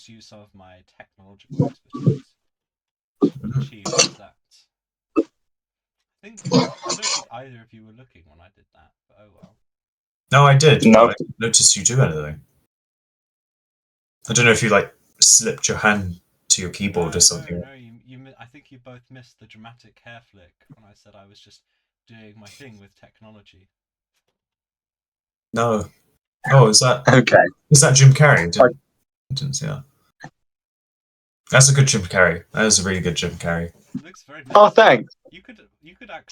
to use some of my technological expertise to achieve that. I don't think either of you were looking when I did that, but oh well. No, I did. No. But I didn't notice you do anything. I don't know if you like slipped your hand to your keyboard or something. No, I think you both missed the dramatic hair flick when I said I was just doing my thing with technology. No. Oh, is that Okay? Is that Jim Carrey? Didn't see that. That's a good Jim Carrey. That is a really good Jim Carrey. It looks very nice. Oh, thanks. You could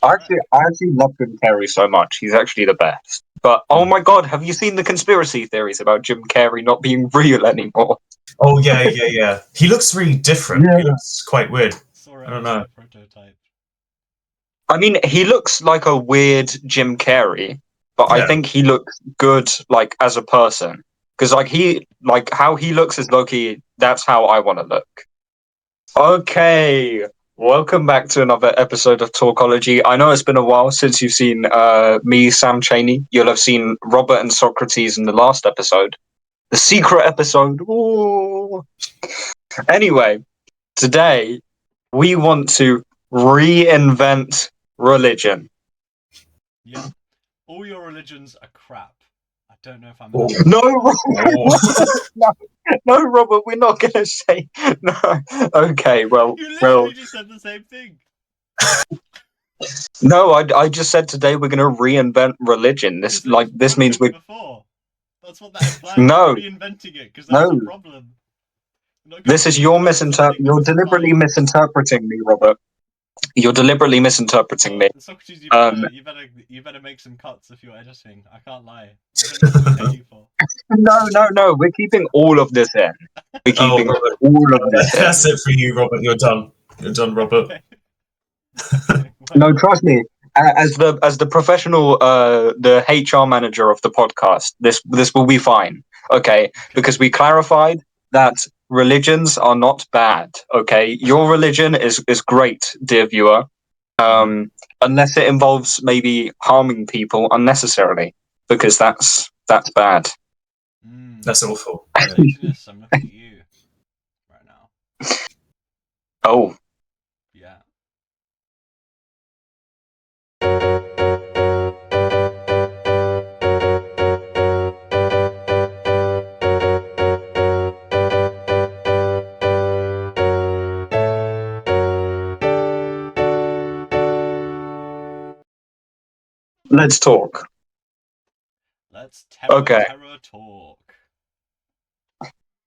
actually. I actually love Jim Carrey so much. He's actually the best. But oh my god, have you seen the conspiracy theories about Jim Carrey not being real anymore? Oh yeah. He looks really different. Yeah. He looks quite weird. Sorry, I don't know. Prototype. I mean, he looks like a weird Jim Carrey, but Yeah. I think he looks good, like, as a person. Because, like, how he looks as Loki, that's how I want to look. Okay, welcome back to another episode of Talkology. I know it's been a while since you've seen me, Sam Chaney. You'll have seen Robert and Socrates in the last episode. The secret episode. Ooh. Anyway, today we want to reinvent religion. Yeah. All your religions are crap. I don't know if I'm. Oh. No, no, Robert, we're not going to say no. Okay, well, You literally just said the same thing. No, I just said today we're going to reinvent religion. This means we. Before. That's what that implies. No. Reinventing it because that's a problem. This is You're deliberately misinterpreting me, Robert. You're deliberately misinterpreting me. Socrates, you better make some cuts if you're editing. I can't lie. I don't know what to pay you for. No. We're keeping all of this in. We're keeping all of this in. That's it for you, Robert. You're done. You're done, Robert. Okay. No, trust me. As the professional, the HR manager of the podcast, this will be fine. Okay, because we clarified that religions are not bad. Okay, your religion is great, dear viewer. Unless it involves maybe harming people unnecessarily, because that's bad. That's awful. I'm looking at you right now. Oh. Yeah. Let's talk. Let's terror talk.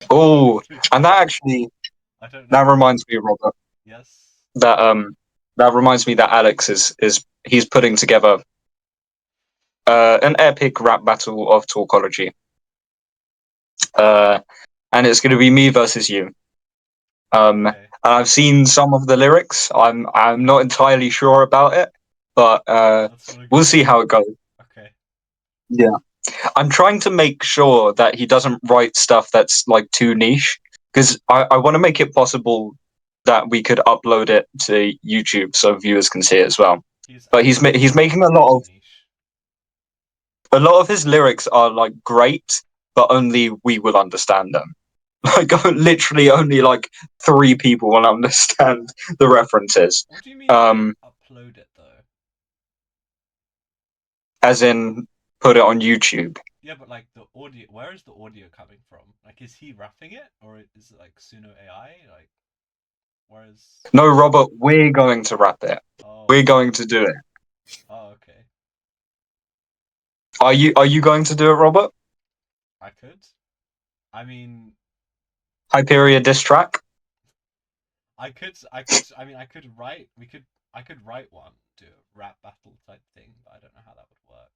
Oh, and that reminds me, Robert. Yes. That reminds me that Alex he's putting together an epic rap battle of Talkology. And it's going to be me versus you. Okay. And I've seen some of the lyrics. I'm not entirely sure about it, but we'll see how it goes. Okay. Yeah. I'm trying to make sure that he doesn't write stuff that's like too niche, because I want to make it possible that we could upload it to YouTube so viewers can see it as well. But he's making a lot of his lyrics are like great, but only we will understand them. Like literally only like 3 people will understand the references. What do you mean upload it though? As in put it on YouTube. Yeah, but like the audio, where is the audio coming from? Like, is he rapping it, or is it like Suno AI? Like, where is? No, Robert, we're going to rap it. Oh. We're going to do it. Oh, okay. Are you going to do it, Robert? I could. I mean, Hyperia diss track. I could write. I could write one, do a rap battle type thing, but I don't know how that would work.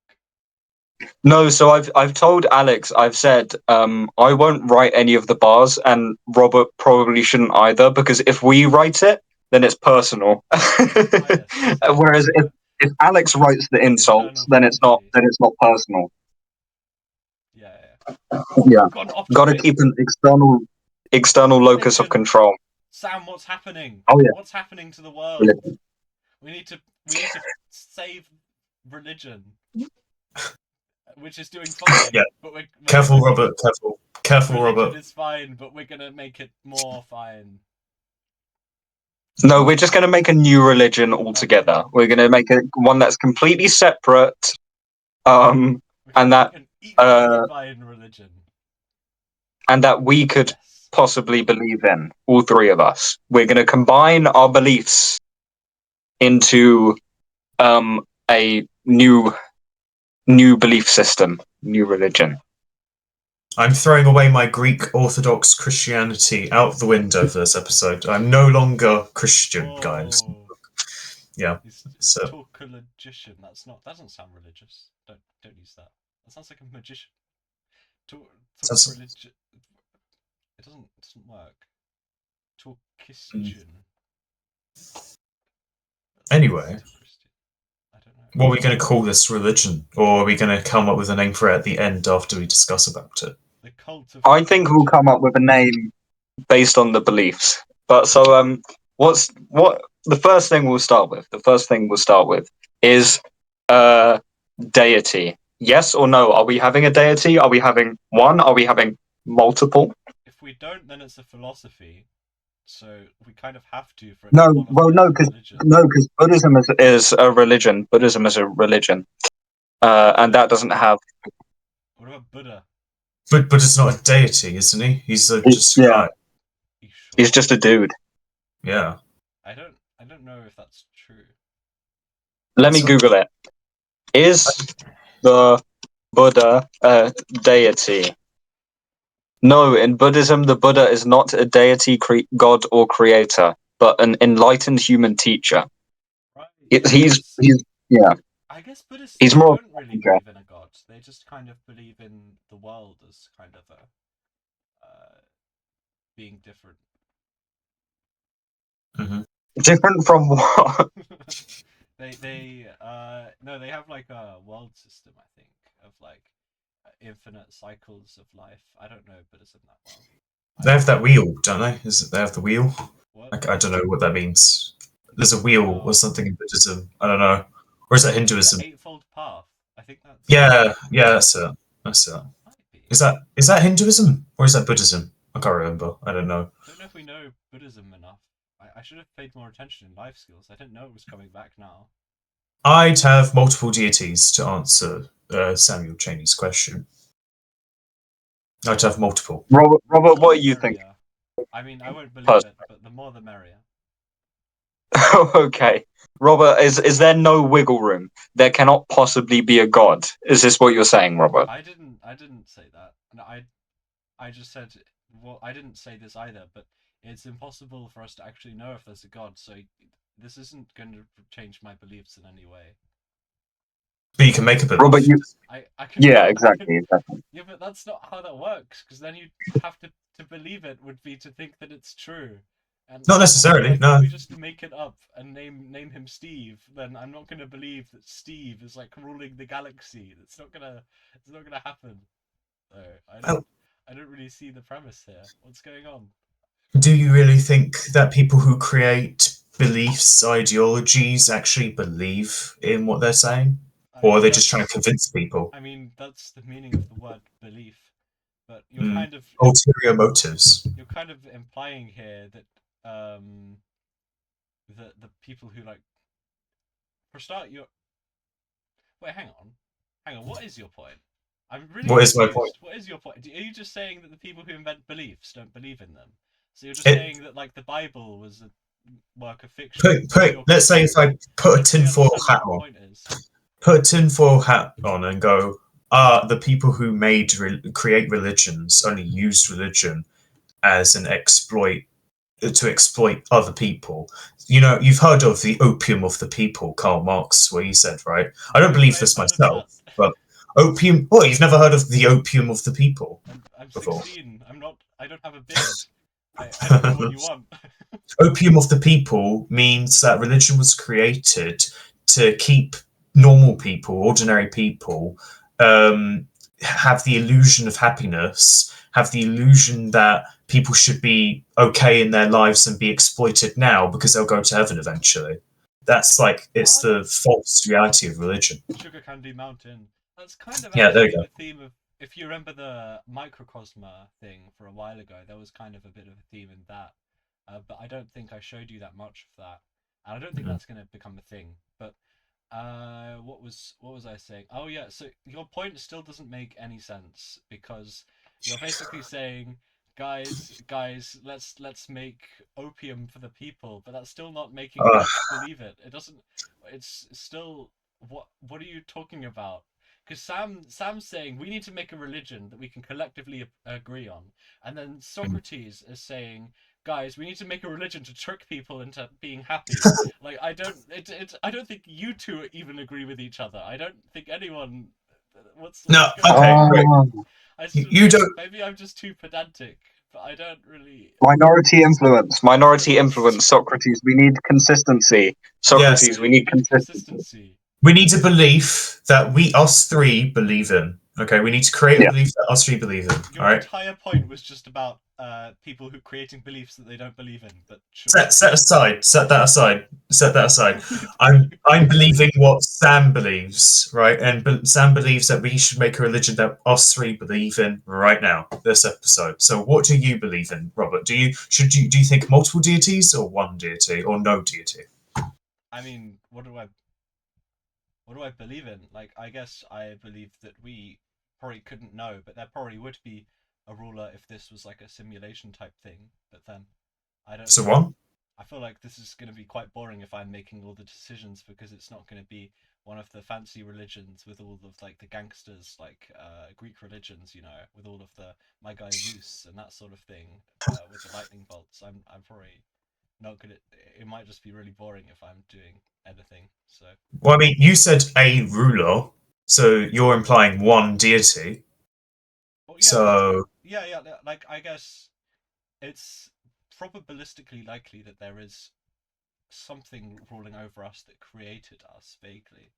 No, so I've told Alex, I've said I won't write any of the bars, and Robert probably shouldn't either, because if we write it, then it's personal. Whereas if Alex writes the insults, then it's not personal. Yeah. Got to keep an external locus of control. Sam, what's happening? Oh yeah. What's happening to the world? We need to save religion. Which is doing fine. Yeah. But we're careful, Robert. Careful. Careful, Religion Robert. is fine, but we're gonna make it more fine. No, we're just going to make a new religion altogether. Okay. We're going to make one that's completely separate. We can And that make an equally uh, fine religion. and that we could Yes. possibly believe in, all three of us. We're going to combine our beliefs into a new belief system, new religion. I'm throwing away my Greek Orthodox Christianity out the window for this episode. I'm no longer Christian, guys. Whoa. Yeah. He's So talk a logician. That's not. That doesn't sound religious. Don't use that. That sounds like a magician. Talk that's, religion. It doesn't work. Talk Christian. anyway, Christian. I don't know. what are we going to call this religion? Or are we going to come up with a name for it at the end after we discuss about it? The cult of. I think we'll come up with a name based on the beliefs. But so what the first thing we'll start with? The first thing we'll start with is deity. Yes or no? Are we having a deity? Are we having one? Are we having multiple? If we don't, then it's a philosophy. So we kind of have to for it No, to qualify well, as no, a because religion. Buddhism is a religion. Buddhism is a religion, and that doesn't have. What about Buddha? But it's not a deity, isn't he? He's just a Yeah, guy. You sure? he's just a dude. Yeah. I don't know if that's true. Let me So- Google it. Is the Buddha a deity? No, in Buddhism, the Buddha is not a deity, god, or creator, but an enlightened human teacher. Right. He's yeah. I guess Buddhists He's more. don't really believe in a god. They just kind of believe in the world as kind of a being different. Mhm. Different from what? they no, they have like a world system, I think, of like infinite cycles of life. I don't know Buddhism that well. They have that wheel, don't they? They have the wheel? What? I don't know what that means. There's a wheel or something in Buddhism. I don't know. Or is that Hinduism? The Eightfold Path. I think that's. Yeah, that's it. That's it. Might be. Is that Hinduism or is that Buddhism? I can't remember. I don't know. I don't know if we know Buddhism enough. I should have paid more attention in life skills. I didn't know it was coming back now. I'd have multiple deities to answer Samuel Chaney's question. I'd have multiple. Robert, The what more do the you think? merrier. I mean, I won't believe it, but the more the merrier. Okay, Robert, is there no wiggle room? There cannot possibly be a god. Is this what you're saying, Robert? I didn't say that. No, I just said, well, I didn't say this either, but it's impossible for us to actually know if there's a god, so this isn't going to change my beliefs in any way. But you can make a belief. Robert, I can. yeah, exactly. Yeah, but that's not how that works, because then you have to believe it would be to think that it's true. And Not necessarily, like, no. If we just make it up and name him Steve, then I'm not gonna believe that Steve is like ruling the galaxy. It's not gonna happen. So I don't really see the premise here. What's going on? Do you really think that people who create beliefs, ideologies, actually believe in what they're saying? Or are they just trying to convince people? I mean, that's the meaning of the word belief. But you're kind of ulterior motives. You're kind of implying here that the people who like, for start, you're. Wait, hang on. What is your point? I'm really What confused. is my point? What is your point? Are you just saying that the people who invent beliefs don't believe in them? So you're just saying that like the Bible was a work of fiction. Let's say if I put a tinfoil hat on. Put a tinfoil hat on and go, the people who create religions only used religion as an exploit to exploit other people. You know, you've heard of the opium of the people, Karl Marx, what he said, right? I don't believe this myself, but opium. Oh, you've never heard of the opium of the people? I'm before. 16. I don't have a beard. I don't know what you want. Opium of the people means that religion was created to keep normal people, ordinary people, have the illusion of happiness, have the illusion that people should be okay in their lives and be exploited now because they'll go to heaven eventually. That's like, it's the false reality of religion. Sugar Candy Mountain. That's kind of Yeah, there you actually go. the theme of if you remember the microcosma thing for a while ago, there was kind of a bit of a theme in that, but I don't think I showed you that much of that, and I don't think Mhm. that's going to become a thing. But what was I saying? Oh yeah, so your point still doesn't make any sense because you're basically saying, guys, let's make opium for the people, but that's still not making Uh, us believe it. It doesn't. It's still what are you talking about? Because Sam's saying we need to make a religion that we can collectively agree on, and then Socrates is saying, guys, we need to make a religion to trick people into being happy. Like I don't think you two even agree with each other. I don't think anyone. What's no, going okay, on? great. I You don't. maybe I'm just too pedantic, but I don't really. Minority influence. Minority Yes, influence. Socrates, we need consistency. Yes, Socrates, we we need need consistency. consistency. we need a belief that us three believe in. Okay, we need to create a Yeah. belief that us three believe in. All Your right. entire point was just about people who creating beliefs that they don't believe in. But sure. Set that aside. Set that aside. I'm believing what Sam believes, right? And Sam believes that we should make a religion that us three believe in right now, this episode. So what do you believe in, Robert? Do you think multiple deities or one deity or no deity? I mean, what do I believe in? Like, I guess I believe that we probably couldn't know, but there probably would be a ruler if this was like a simulation type thing. But then I don't So know. one? I feel like this is going to be quite boring if I'm making all the decisions because it's not going to be one of the fancy religions with all of like the gangsters, like Greek religions, with all of the my guy Zeus and that sort of thing, with the lightning bolts. I'm probably not gonna. It might just be really boring if I'm doing anything. So. Well, I mean, you said a ruler, so you're implying one deity. Well, yeah, So yeah. Like I guess it's probabilistically likely that there is something ruling over us that created us vaguely.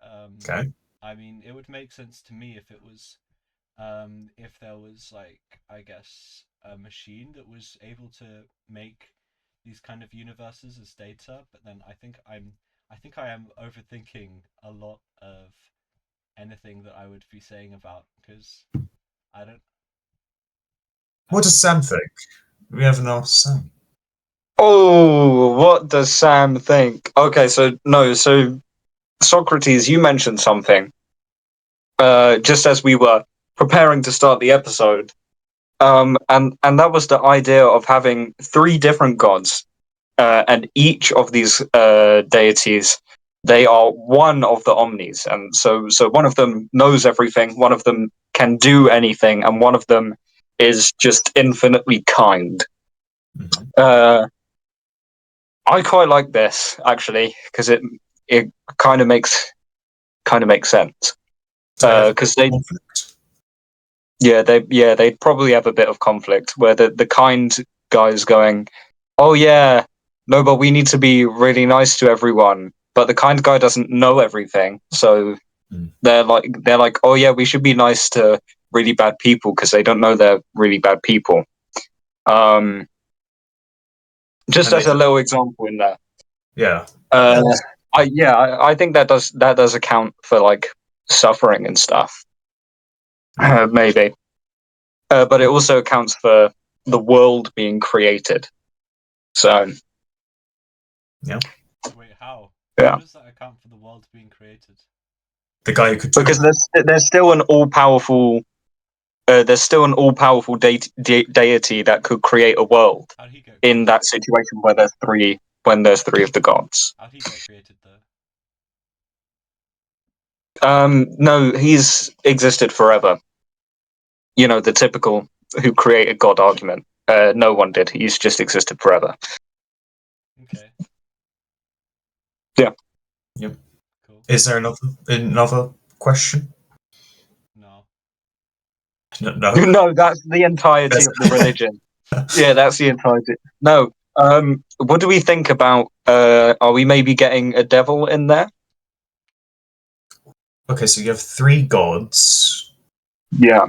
Um, okay. I mean, it would make sense to me if there was like I guess a machine that was able to make these kind of universes as data. But then I think I am overthinking a lot of anything that I would be saying about because I don't I What don't does know. Sam think? We haven't asked Sam. Oh, what does Sam think? Okay, so no, so Socrates, you mentioned something just as we were preparing to start the episode, and that was the idea of having three different gods, and each of these deities, they are one of the omnis, and so one of them knows everything, one of them can do anything, and one of them is just infinitely kind. Mhm. I quite like this actually because it kind of makes sense So they have because they conflict. they'd probably have a bit of conflict where the kind guy's going, oh yeah, no, but we need to be really nice to everyone, but the kind guy doesn't know everything, so Mm. they're like, oh yeah, we should be nice to really bad people because they don't know they're really bad people. Um, just And as a little example in there. yeah, Uh, that's I think that does account for like suffering and stuff, maybe. But it also accounts for the world being created. So yeah. Wait, how? How yeah, does that account for the world being created? The guy who could do because it. there's still an all powerful deity that could create a world How'd he get in created? that situation where there's three of the gods. How'd he get created though? No, he's existed forever. You know, the typical who created God argument. No one did. He's just existed forever. Okay, Yeah. Yep. cool. Is there another question? No. No. No, that's the entirety That's- of the religion. Yeah, that's the entirety. No. What do we think about? Are we maybe getting a devil in there? okay, so you have three gods. Yeah.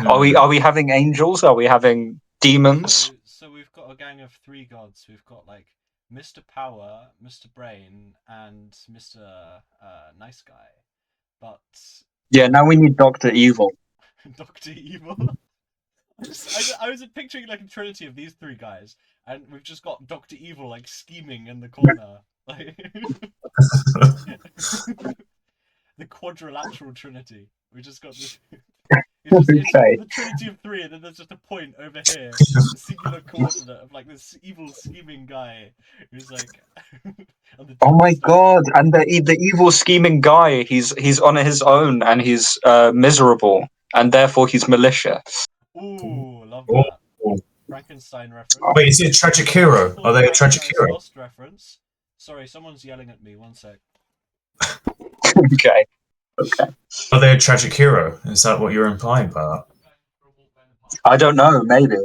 Are we Hmm. are we having angels? Are we having demons? So we've got a gang of three gods. We've got like Mr. Power, Mr. Brain, and Mr. Nice Guy. But Yeah. Now we need Doctor Evil. Doctor Evil. I was picturing like a trinity of these three guys, and we've just got Doctor Evil like scheming in the corner, like the quadrilateral trinity. We just got this. It's the trinity of three, and then there's just a point over here, a singular coordinate of like this evil scheming guy who's like. Oh my god! And the evil scheming guy, he's on his own, and he's miserable, and therefore he's malicious. Ooh, love that. Frankenstein reference. Wait, is it a tragic hero? Are they a tragic hero? Lost reference. Sorry, someone's yelling at me. 1 sec. Okay. Are they a tragic hero? Is that what you're implying by that? I don't know. Maybe.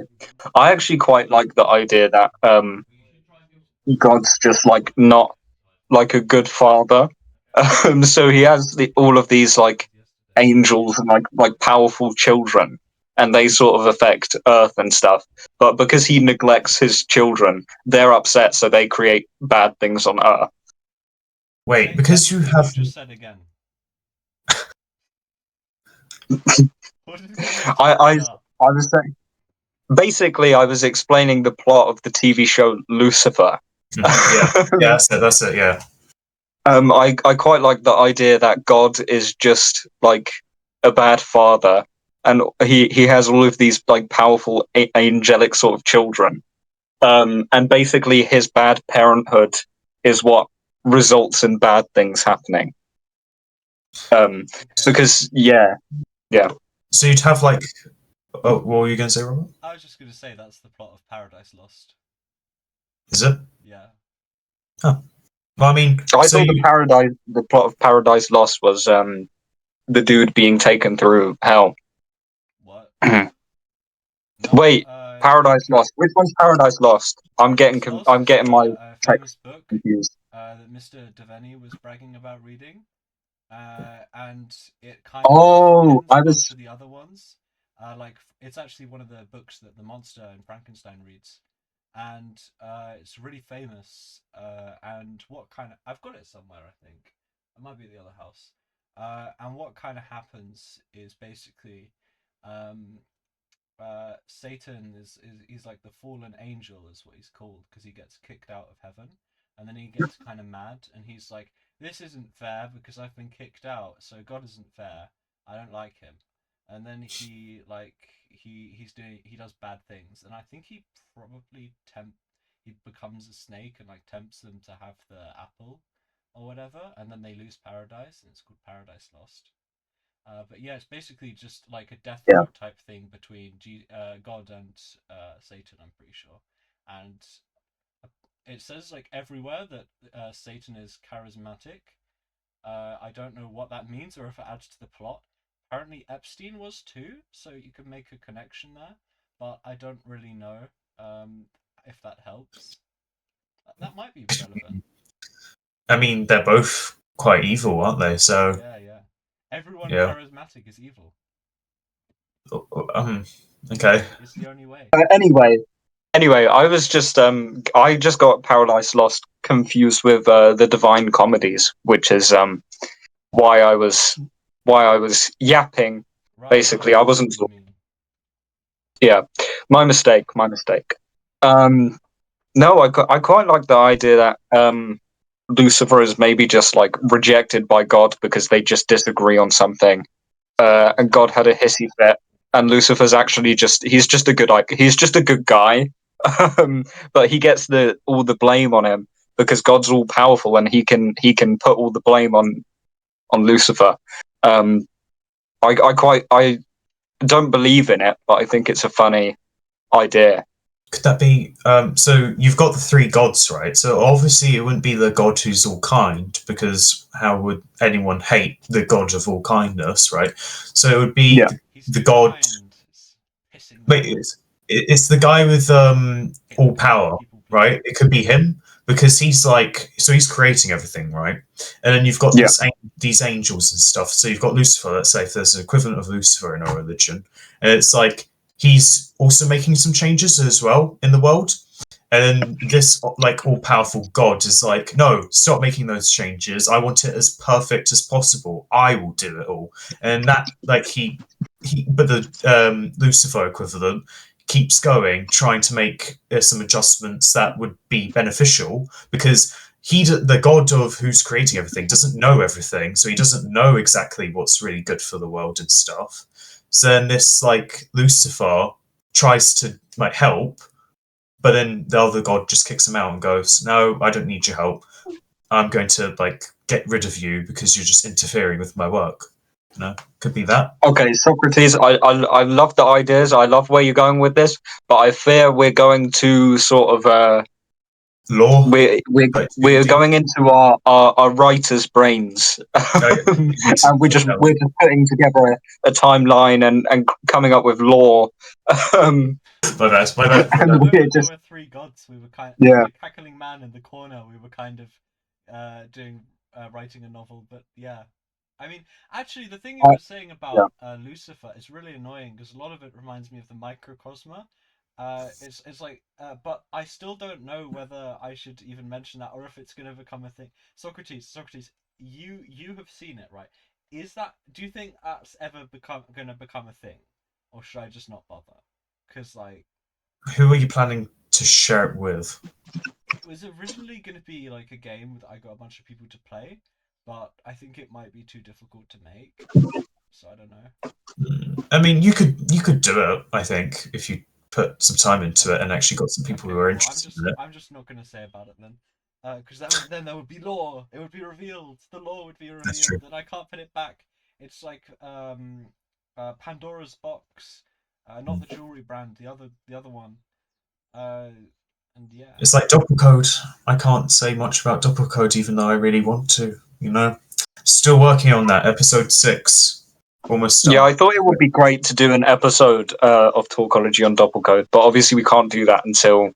I actually quite like the idea that God's just like not like a good father. So he has all of these like angels and like powerful children, and they sort of affect Earth and stuff. But because he neglects his children, they're upset, so they create bad things on Earth. Wait, because you have just said again. I was saying. Basically, I was explaining the plot of the TV show Lucifer. Yeah, that's it. Yeah. I quite like the idea that God is just like a bad father, and he has all of these like powerful angelic sort of children, and basically his bad parenthood is what results in bad things happening. Because yeah. So you'd have like. Oh, what were you going to say, Robert? I was just going to say that's the plot of Paradise Lost. Is it? Yeah. Oh. Well, I mean, I thought the plot of Paradise Lost was the dude being taken through hell. What? No, wait, Paradise Lost. Which one's Paradise Lost? I'm getting my famous book confused. That Mr. Devaney was bragging about reading, and it kind of to the other ones. Like it's actually one of the books that the monster in Frankenstein reads, and it's really famous. And what kind of I've got it somewhere. I think it might be the other house. And what kind of happens is basically, Satan is he's like the fallen angel is what he's called because he gets kicked out of heaven, and then he gets kind of mad and he's like, this isn't fair because I've been kicked out, so God isn't fair. I don't like him. And then he does bad things, and I think he probably he becomes a snake and like tempts them to have the apple or whatever, and then they lose paradise, and it's called Paradise Lost. But yeah, it's basically just like a death note type thing between God and Satan, I'm pretty sure. And it says like everywhere that Satan is charismatic. I don't know what that means or if it adds to the plot. Apparently Epstein was too, so you can make a connection there. But I don't really know if that helps. That might be relevant. I mean, they're both quite evil, aren't they? So yeah. Everyone charismatic is evil. Okay. It's the only way. Anyway, I was just I just got Paradise Lost confused with the Divine Comedies, which is why I was yapping. Right, basically, I wasn't. Yeah, my mistake. No, I quite like the idea that Lucifer is maybe just like rejected by God because they just disagree on something, and God had a hissy fit, and Lucifer's actually he's just a good guy, but he gets all the blame on him because God's all powerful and he can put all the blame on Lucifer. I don't believe in it, but I think it's a funny idea. Could that be so you've got the three gods, right? So obviously it wouldn't be the god who's all kind, because how would anyone hate the god of all kindness, right? So it would be the god wait, it's the guy with all power, right? It could be him because he's like, so he's creating everything, right? And then you've got these angels and stuff. So you've got Lucifer, let's say, if there's an equivalent of Lucifer in our religion, and it's like he's also making some changes as well in the world. And then this like all-powerful God is like, no, stop making those changes. I want it as perfect as possible. I will do it all. And that like he the Lucifer equivalent keeps going, trying to make some adjustments that would be beneficial, because the god of who's creating everything doesn't know everything, so he doesn't know exactly what's really good for the world and stuff. So then this like Lucifer tries to like help, but then the other god just kicks him out and goes, "No, I don't need your help. I'm going to like get rid of you because you're just interfering with my work." You know, could be that. Okay, Socrates, I love the ideas. I love where you're going with this, but I fear we're going to sort of Law. we're going into our writers' brains, and we're just putting together a timeline and coming up with lore. My bad. And When we're there just were three gods, we were yeah. the cackling man in the corner. We were kind of doing writing a novel, but yeah. I mean, actually, the thing you I, were saying yeah. about Lucifer is really annoying because a lot of it reminds me of the microcosma. It's like, but I still don't know whether I should even mention that or if it's going to become a thing. Socrates, you have seen it, right? Do you think that's ever going to become a thing, or should I just not bother? Because like, Who are you planning to share it with? it was originally going to be like a game that I got a bunch of people to play, but I think it might be too difficult to make. So I don't know. I mean, you could do it. I think if you put some time into it and actually got some people Okay, who are cool. interested in it. I'm just not going to say about it then, because then there would be law. It would be revealed. The law would be That's true. revealed, and I can't put it back. It's like Pandora's box, not the jewelry brand, the other one. Uh, and yeah. It's like Doppelcode. I can't say much about Doppelcode, even though I really want to. You know, still working on that. Episode 6, almost Yeah, done. I thought it would be great to do an episode of Talkology on Doppelcode, but obviously we can't do that until,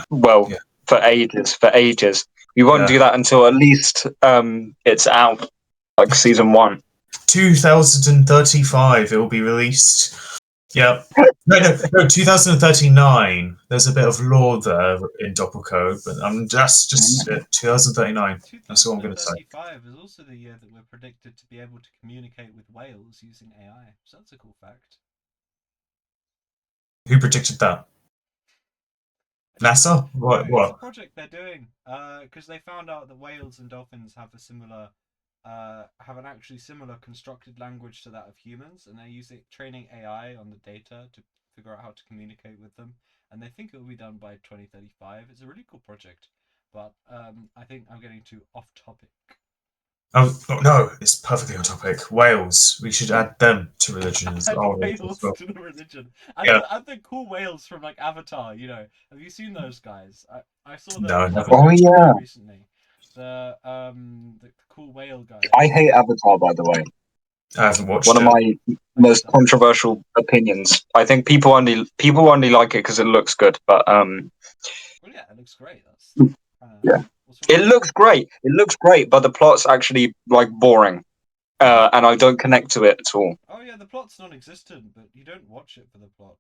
well, Yeah, for ages. For ages, we won't yeah. do that until at least it's out, like season 1. 2035, it will be released. Yeah. No, 2039. There's a bit of lore there in Doppelcode, but that's just it. 2039. That's all I'm going to say. 2035 is also the year that we're predicted to be able to communicate with whales using AI. So that's a cool fact. Who predicted that? NASA? What? It's a What? project they're doing because they found out that whales and dolphins have a similar have an actually similar constructed language to that of humans, and they're using training AI on the data to figure out how to communicate with them. And they think it will be done by 2035. It's a really cool project, but I think I'm getting too off topic. Oh, no, it's perfectly on topic. Whales. We should add them to religion as Add well. whales to the religion. Yeah. Add the cool whales from like Avatar. You know, have you seen those guys? I saw the No, never. Oh episode yeah, recently. The cool whale guy. I hate Avatar, by the way. I haven't watched One of it. my most controversial opinions. I think people only like it because it looks good, but Well, yeah, it looks great. That's yeah, what's wrong it with looks great. It looks great, but the plot's actually like boring, and I don't connect to it at all. Oh yeah, the plot's non-existent, but you don't watch it for the plot.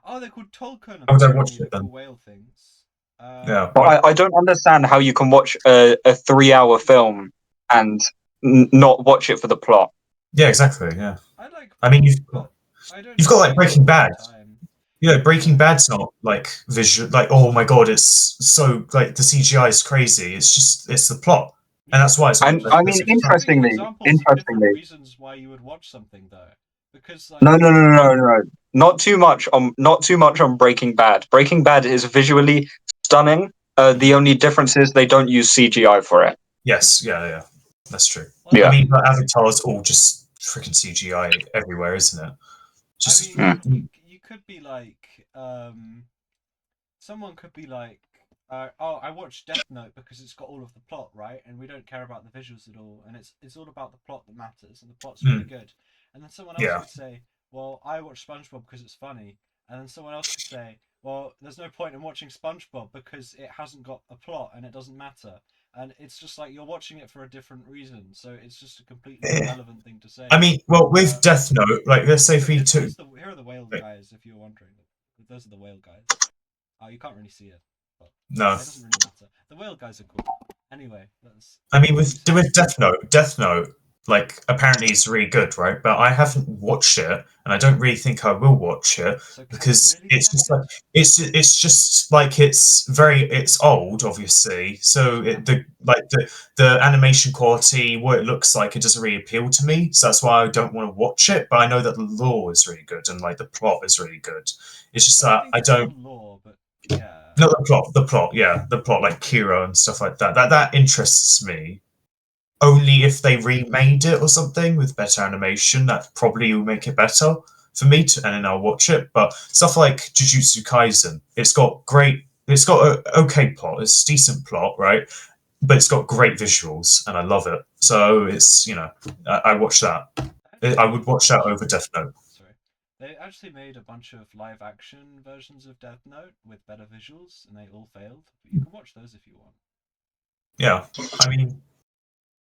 Oh, they're called Tolkien I don't apparently. watch The it cool then. whale things. Yeah. But I don't understand how you can watch a 3-hour film and not watch it for the plot. Yeah, exactly. Yeah. I like I mean, plot, but I don't you've got like enjoy Breaking them all Bad. the time. You know, Breaking Yeah. Bad's not like visual. Like, oh my god, it's so like the CGI is crazy. It's the plot, and Yeah, that's but why it's And I'm I that's mean, a just good time. giving interestingly, examples of different interestingly, reasons why you would watch something though, because like no, no, no, no, no, no, not too much on Breaking Bad. Breaking Bad is visually stunning. The only difference is they don't use CGI for it. Yes, yeah, that's true. well, I Yeah. mean, Avatar's all just freaking CGI everywhere, isn't it? I Just mean, Mm. you could be like, someone could be like, oh, I watched Death Note because it's got all of the plot, right? And we don't care about the visuals at all, and it's all about the plot that matters, and the plot's really good. And then someone else yeah. could say, well, I watched SpongeBob because it's funny, and then someone else could say, well, there's no point in watching SpongeBob because it hasn't got a plot and it doesn't matter. And it's just like you're watching it for a different reason, so it's just a completely Eh. irrelevant thing to say. I mean, well, with Uh, Death Note, like let's say if we took, Here are the whale like, guys, if you're wondering. Those are the whale guys. Oh, you can't really see it, but no, it doesn't really matter. The whale guys are cool. Anyway, that's I mean what were you with saying? Death Note, like apparently it's really good, right? But I haven't watched it, and I don't really think I will watch it So can because it really be it's that just good? like it's just like it's old, obviously. So the animation quality, what it looks like, it doesn't really appeal to me. So that's why I don't want to watch it. But I know that the lore is really good and like the plot is really good. It's just Don't that think I it's the don't. lore, but yeah. No, the plot, yeah, the plot, like Kira and stuff like that. That interests me. Only if they remade it or something with better animation, that probably will make it better for me to, and then I'll watch it. But stuff like Jujutsu Kaisen, it's got a okay plot, it's a decent plot, right? But it's got great visuals, and I love it. So it's I watch that. Actually I made would a watch that bunch of over Death Note. sorry. They actually made a bunch of live action versions of Death Note with better visuals, and they all failed. But you can watch those if you want. Yeah, I mean,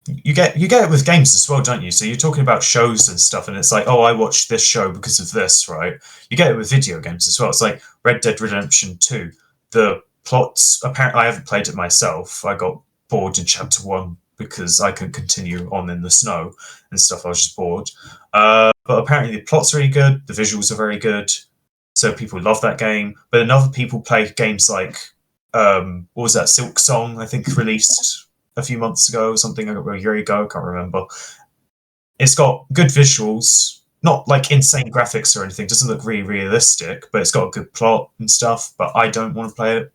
you get it with games as well, don't you? So you're talking about shows and stuff, and it's like, oh, I watched this show because of this, right? You get it with video games as well. It's like Red Dead Redemption 2. The plots, apparently, I haven't played it myself. I got bored in chapter 1 because I couldn't continue on in the snow and stuff. I was just bored. But apparently the plot's really good, the visuals are very good, so people love that game. But then other people play games like what was that, Silk Song, I think, released a few months ago or something, or a year ago, I can't remember. It's got good visuals, not like insane graphics or anything, doesn't look really realistic, but it's got a good plot and stuff, but I don't want to play it.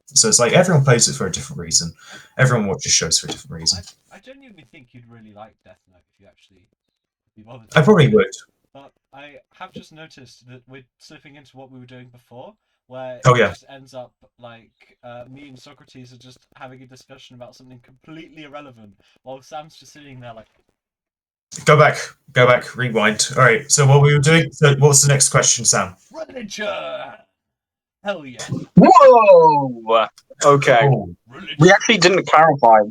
So it's like everyone plays it for a different reason. Everyone watches shows for a different reason. I genuinely think you'd really like Death Note if you actually be bothered I to probably watch it. would. But I have just noticed that we're slipping into what we were doing before, where Oh it yeah. just ends up like me and Socrates are just having a discussion about something completely irrelevant, while Sam's just sitting there like, Go back, rewind. All right, so what we were doing, so what's the next question, Sam? religion! Hell yes! Whoa. Okay. Oh, Religion! We actually didn't clarify.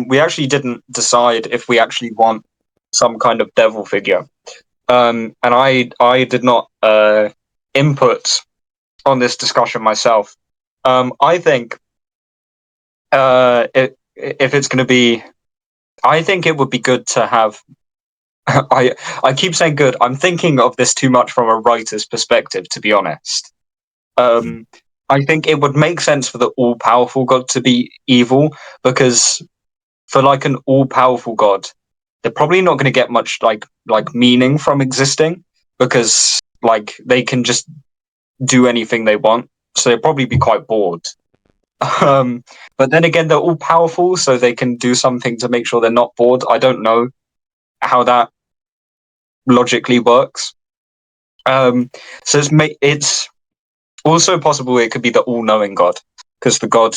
We actually didn't decide if we actually want some kind of devil figure. And I did not input on this discussion myself. I think if it's going to be, I think it would be good to have. I keep saying good. I'm thinking of this too much from a writer's perspective, to be honest. I think it would make sense for the all-powerful god to be evil, because for like an all-powerful god, they're probably not going to get much like meaning from existing, because like they can just do anything they want, so they'll probably be quite bored. But then again, they're all powerful, so they can do something to make sure they're not bored. I don't know how that logically works. So it's also possible it could be the all-knowing god, because the god,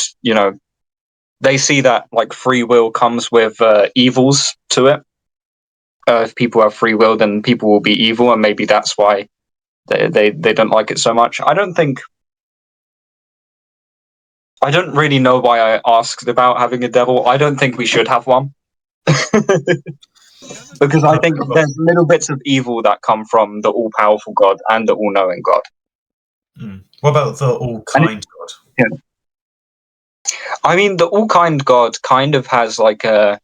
they see that like free will comes with evils to it. If people have free will, then people will be evil, and maybe that's why they don't like it so much. I don't really know why I asked about having a devil. I don't think we should have one. Because I think there's little bits of evil that come from the all-powerful god and the all-knowing god. What about the all-kind god? Yeah. I mean, the all-kind god kind of has like a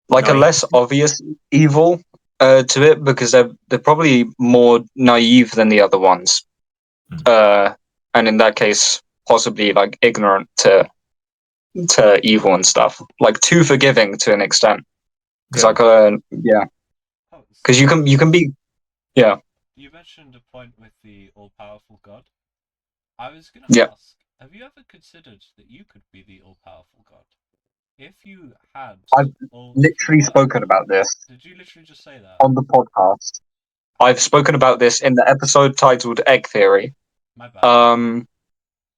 less obvious evil to it, because they're probably more naive than the other ones, and in that case, possibly like ignorant to evil and stuff, like too forgiving to an extent. Because because you can be, yeah. You mentioned a point with the all-powerful god. I was gonna ask, have you ever considered that you could be the all-powerful god? If you had, I've literally spoken about this. Did you literally just say that on the podcast? I've spoken about this in the episode titled "Egg Theory." My bad.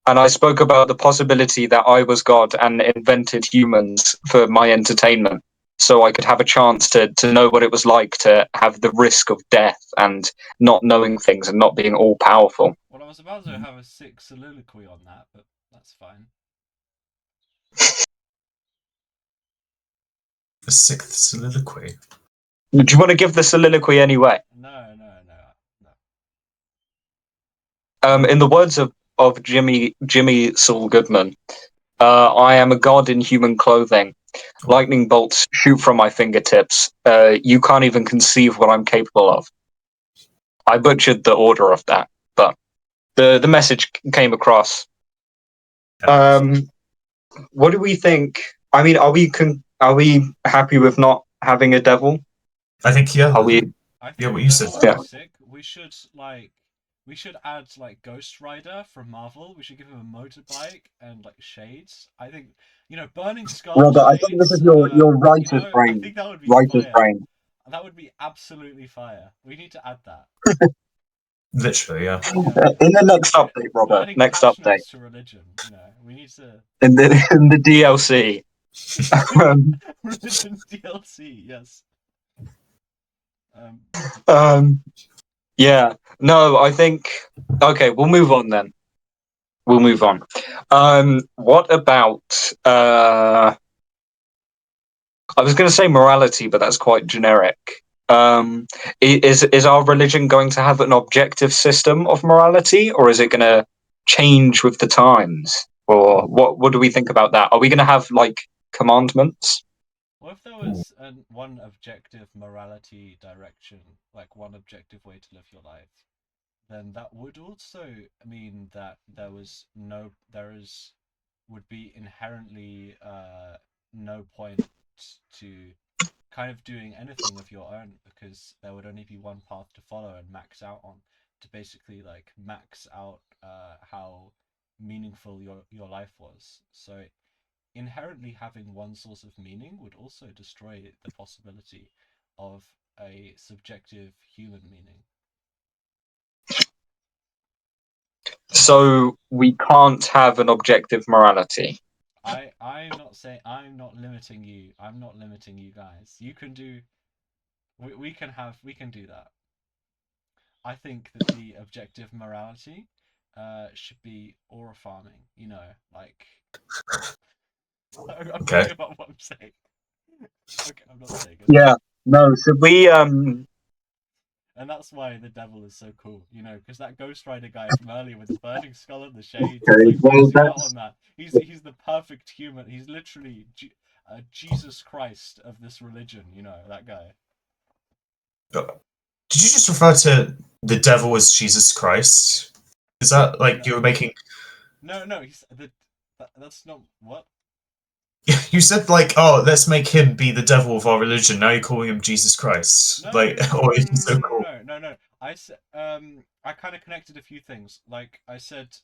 And I spoke about the possibility that I was God and invented humans for my entertainment, so I could have a chance to know what it was like to have the risk of death and not knowing things and not being all powerful. Well, I was about to have a sick soliloquy on that, but that's fine. A sixth soliloquy? Do you want to give the soliloquy anyway? No. In the words of Jimmy Saul Goodman, I am a god in human clothing, lightning bolts shoot from my fingertips. You can't even conceive what I'm capable of. I butchered the order of that, but the message came across. What do we think? I mean, are we happy with not having a devil? I think yeah. Are we? I think Yeah, what the you said. devil would Yeah. be sick. We should add like Ghost Rider from Marvel. We should give him a motorbike and like shades. I think Burning Skull Robert, I think this shades. is your writer's I brain. think that would be Writer's fire. brain. That would be absolutely fire. We need to add that. Literally, yeah. In the next update, We're Robert. adding Next patch update. notes to religion. We need to In the DLC. religion DLC. Yes. Um, Yeah. No, I think. Okay, we'll move on then. We'll move on. What about? I was going to say morality, but that's quite generic. Is our religion going to have an objective system of morality, or is it going to change with the times? Or what do we think about that? Are we going to have like commandments? What if there was one objective morality direction, like one objective way to live your life? Then that would also mean that there would be inherently no point to kind of doing anything of your own, because there would only be one path to follow and max out on, to basically like max out how meaningful your life was. So inherently having one source of meaning would also destroy the possibility of a subjective human meaning. So we can't have an objective morality. I'm not saying, I'm not limiting you. I'm not limiting you guys. You can do. We can do that. I think that the objective morality should be aura farming. Like I'm Okay. thinking about what I'm saying. Okay, I'm not saying it. Yeah. No. Should we? And that's why the devil is so cool, because that Ghost Rider guy from earlier with the burning skull and the shades, it's Okay. like Well, maxing out on that. He's the perfect human. He's literally Jesus Christ of this religion, that guy. Did you just refer to the devil as Jesus Christ? Is that like you were making? No, that's not what. You said like, oh, let's make him be the devil of our religion. Now you're calling him Jesus Christ. No, Like, no, oh, no, he's so no, cool. no. I said, I kind of connected a few things. Like I said,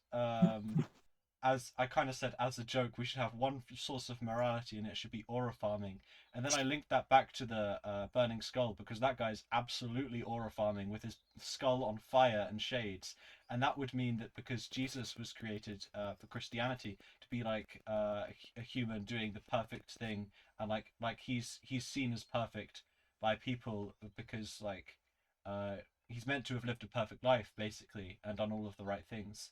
as I kind of said as a joke, we should have one source of morality, and it should be aura farming. And then I linked that back to the burning skull, because that guy's absolutely aura farming with his skull on fire and shades. And that would mean that because Jesus was created for Christianity to be like a human doing the perfect thing, and like he's seen as perfect by people, because like he's meant to have lived a perfect life basically and done all of the right things.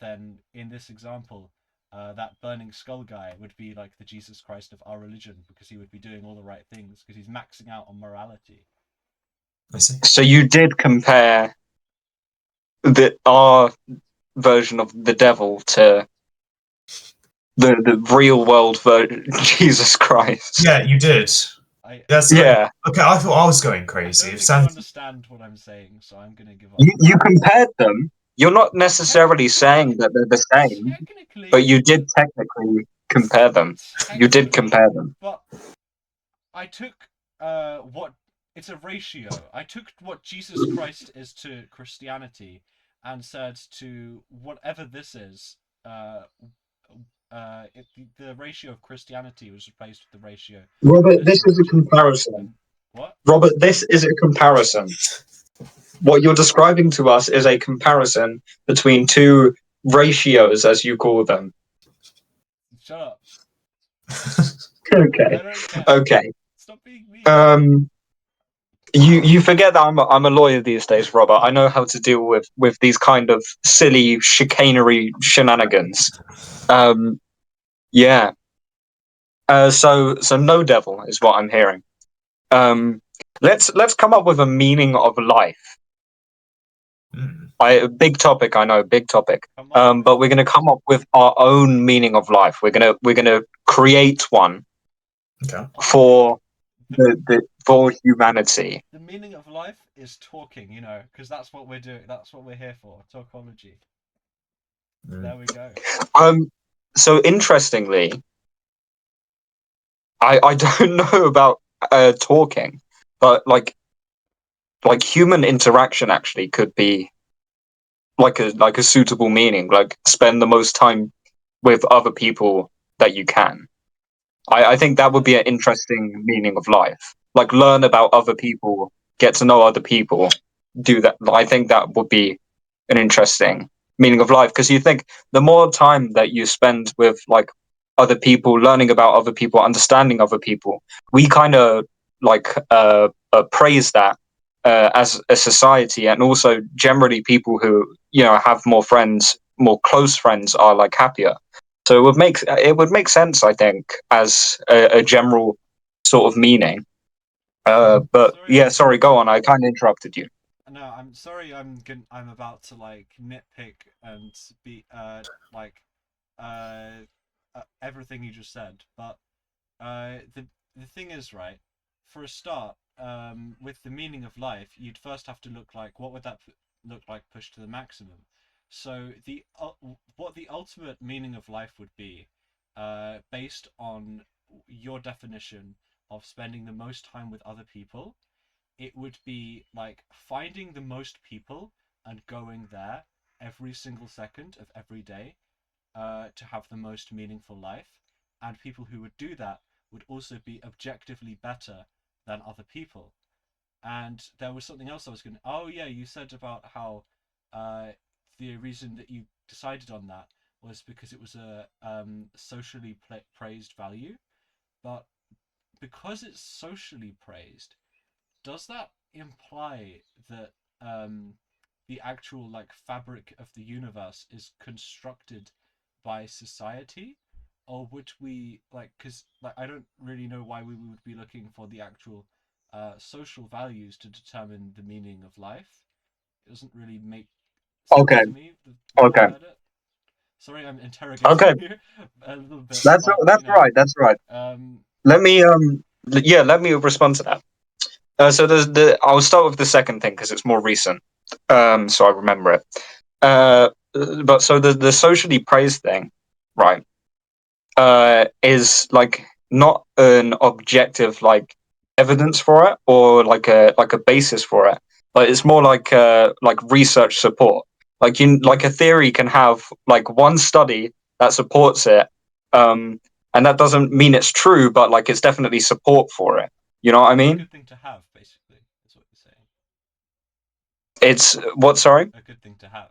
Then in this example, that burning skull guy would be like the Jesus Christ of our religion, because he would be doing all the right things because he's maxing out on morality. I see. So you did compare our version of the devil to the real world version, Jesus Christ. Yeah, you did. Yeah. Okay, I thought I was going I crazy. don't think you understand what I'm saying, so I'm gonna give up. You compared them. You're not necessarily saying that they're the same, but you did technically compare them. You did compare them. But I took what it's a ratio. I took what Jesus Christ is to Christianity and said to whatever this is, the ratio of Christianity was replaced with the ratio Robert, of this this is a religion. comparison. And what? Robert, this is a comparison. What you're describing to us is a comparison between two ratios, as you call them. Shut up. Okay. I don't care. Okay. Stop being mean. You forget that I'm a lawyer these days, Robert. I know how to deal with these kind of silly chicanery shenanigans. Yeah. So no devil is what I'm hearing. Let's come up with a meaning of life. Big topic, I know, big topic. But we're gonna come up with our own meaning of life. We're gonna create one Okay. for for humanity. The meaning of life is talking, because that's what we're doing. That's what we're here for. Talkology. There we go. So interestingly, I don't know about talking, but like human interaction actually could be like a suitable meaning. Like spend the most time with other people that you can. I think that would be an interesting meaning of life. Like learn about other people, get to know other people, do that. I think that would be an interesting meaning of life because you think the more time that you spend with like other people, learning about other people, understanding other people, we kind of like praise that as a society, and also generally people who have more friends, more close friends, are like happier. So it would make sense, I think, as a general sort of meaning. But Sorry, yeah, sorry, go on. I kind of interrupted you. no, I'm sorry. I'm about to like nitpick and be like uh, everything you just said, but the thing is, right, for a start, with the meaning of life, you'd first have to look like what would that look like pushed to the maximum. So what the ultimate meaning of life would be, based on your definition of spending the most time with other people, it would be like finding the most people and going there every single second of every day, to have the most meaningful life. And people who would do that would also be objectively better than other people. And there was something else I was going to. Oh, yeah, you said about how uh, the reason that you decided on that was because it was a socially praised value. But because it's socially praised, does that imply that the actual like fabric of the universe is constructed by society, or would we like, because like I don't really know why we would be looking for the actual social values to determine the meaning of life? It doesn't really make sense Okay, to me the way I okay, heard it. Sorry, I'm interrogating okay. you a little bit, That's but that's right. That's right. um, Let me yeah, let me respond to that. So I'll start with the second thing because it's more recent. So I remember it. But so the socially praised thing, right? Is like not an objective like evidence for it or like a basis for it, but it's more like research support. Like like a theory can have like one study that supports it, and that doesn't mean it's true, but like it's definitely support for it. You know what I it's a mean? good thing to have, basically, is what you're saying. It's what? Sorry. A good thing to have.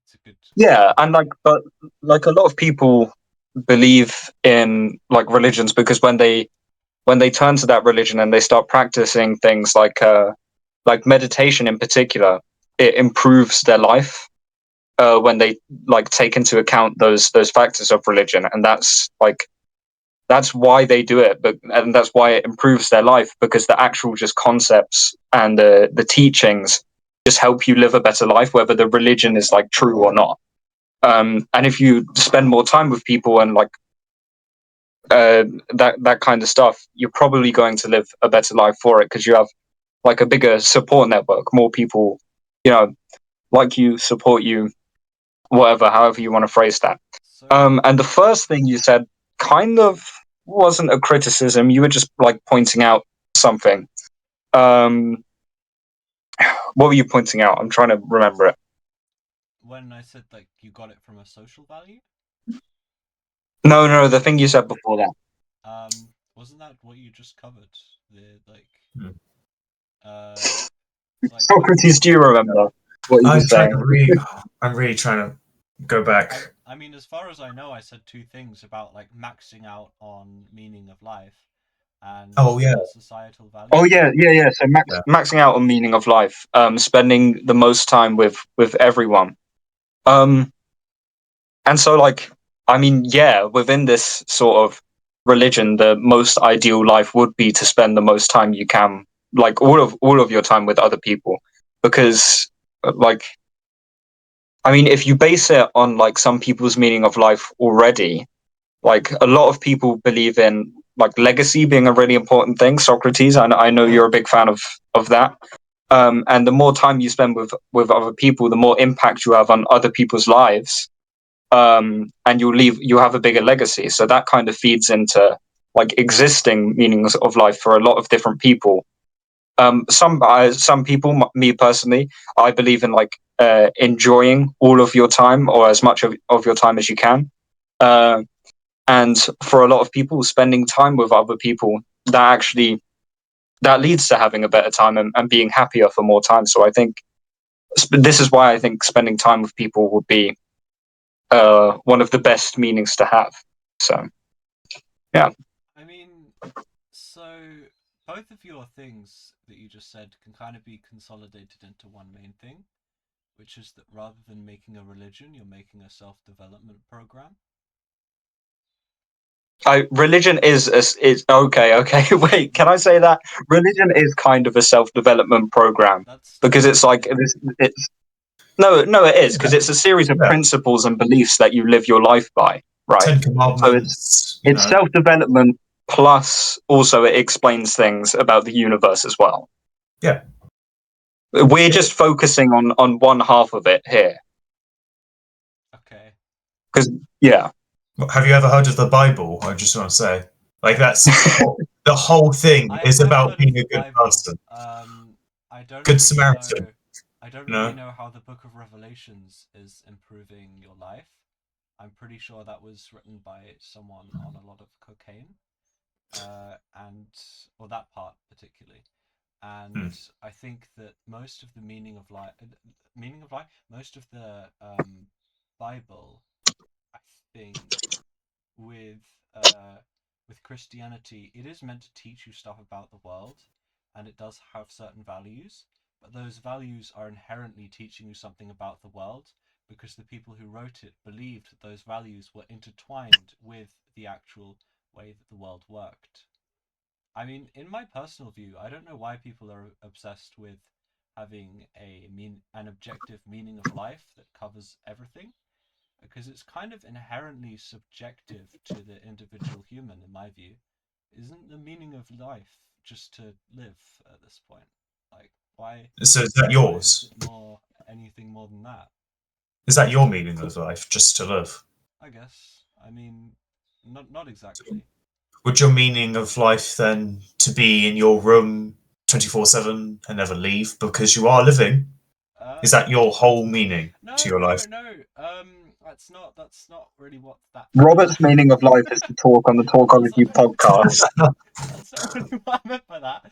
It's a good Yeah, thing to and have. but like a lot of people believe in like religions because when they turn to that religion and they start practicing things like meditation in particular, it improves their life when they like take into account those factors of religion, and that's why they do it. But and that's why it improves their life because the actual just concepts and the teachings just help you live a better life, whether the religion is like true or not. And if you spend more time with people and like that kind of stuff, you're probably going to live a better life for it because you have like a bigger support network, more people, like you, support you, whatever, however you want to phrase that. So, And the first thing you said kind of wasn't a criticism. You were just like pointing out something. Um, what were you pointing out? I'm trying to remember it. when I said like you got it from a social value, No, no, the thing you said before that. wasn't that what you just covered? The Hmm. uh, like Socrates, do you remember what he I'm was trying to saying? I'm really trying to go back. I mean, as far as I know, I said two things about like maxing out on meaning of life and Oh yeah, societal Oh values. yeah, yeah, yeah. So yeah. maxing out on meaning of life, spending the most time with everyone. Um, and so like, I mean, yeah, within this sort of religion, the most ideal life would be to spend the most time you can, like all of your time with other people, because like, I mean, if you base it on like some people's meaning of life already, like a lot of people believe in like legacy being a really important thing. Socrates, I know you're a big fan of that. And the more time you spend with other people, the more impact you have on other people's lives. And you have a bigger legacy. So that kind of feeds into like existing meanings of life for a lot of different people. Some people, me personally, I believe in like enjoying all of your time or as much of your time as you can. And for a lot of people, spending time with other people that leads to having a better time and being happier for more time. So I think this is why I think spending time with people would be one of the best meanings to have. So yeah. I mean, so both of your things that you just said can kind of be consolidated into one main thing, which is that rather than making a religion, you're making a self-development program. Religion is okay. Wait, can I say that religion is kind of a self-development program because it's like it's no, it is because it's a series of principles and beliefs that you live your life by, right? 10 Commandments. So it's self-development plus also it explains things about the universe as well. Yeah. We're just focusing on one half of it here. Okay. Because yeah. Have you ever heard of the Bible? I just want to say, like that's the whole thing is about being a good person. I don't good really Samaritan. I don't really know how the Book of Revelations is improving your life. I'm pretty sure that was written by someone on a lot of cocaine, or that part particularly. And I think that most of the meaning of life, most of the Bible, I think, with Christianity, it is meant to teach you stuff about the world, and it does have certain values, but those values are inherently teaching you something about the world because the people who wrote it believed that those values were intertwined with the actual way that the world worked. I mean, in my personal view, I don't know why people are obsessed with having an objective meaning of life that covers everything, because it's kind of inherently subjective to the individual human, in my view. Isn't the meaning of life just to live at this point? Like, why? So is that yours? Is it anything more than that? Is that your meaning of life, just to live? I guess. I mean, not exactly. Would your meaning of life then to be in your room 24/7 and never leave because you are living? Is that your whole meaning to your life? No. That's not really what that. Robert's meaning of life is to talk on the Talkology podcast. That's not really what I meant by that.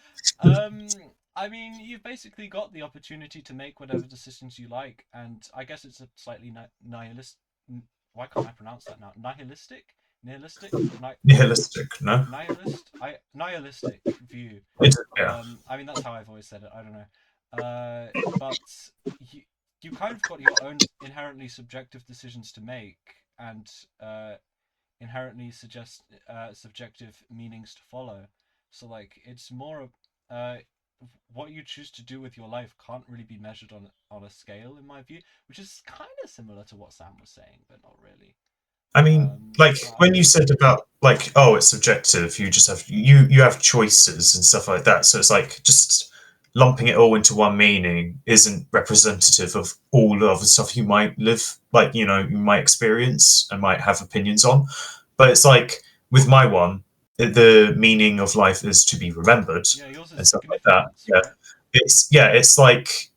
I mean, you've basically got the opportunity to make whatever decisions you like, and I guess it's a slightly nihilist. Why can't I pronounce that now? Nihilistic, Nihilistic, no. Nihilistic view. Yeah. I mean, that's how I've always said it. I don't know. But you kind of got your own inherently subjective decisions to make, and inherently subjective meanings to follow. So like, it's more what you choose to do with your life can't really be measured on a scale, in my view, which is kind of similar to what Sam was saying, but not really. I mean, like when you said about like, oh, it's subjective. You just have you have choices and stuff like that. So it's like just lumping it all into one meaning isn't representative of all the other stuff you might live, like you might experience and might have opinions on. But it's like with my one, the meaning of life is to be remembered and stuff like that. Yeah, right? it's like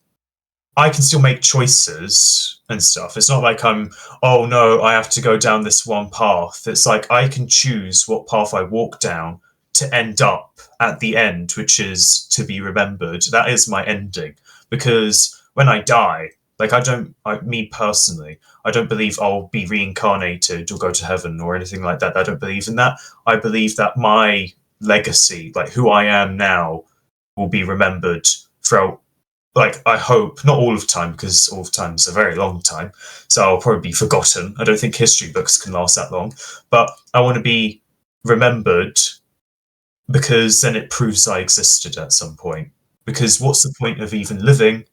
I can still make choices and stuff. It's not like oh no, I have to go down this one path. It's like I can choose what path I walk down to end up at the end, which is to be remembered. That is my ending. Because when I die, like me personally, I don't believe I'll be reincarnated or go to heaven or anything like that. I don't believe in that. I believe that my legacy, like who I am now, will be remembered throughout, like I hope not all of time, because all of time is a very long time, so I'll probably be forgotten. I don't think history books can last that long, but I want to be remembered because then it proves I existed at some point. Because what's the point of even living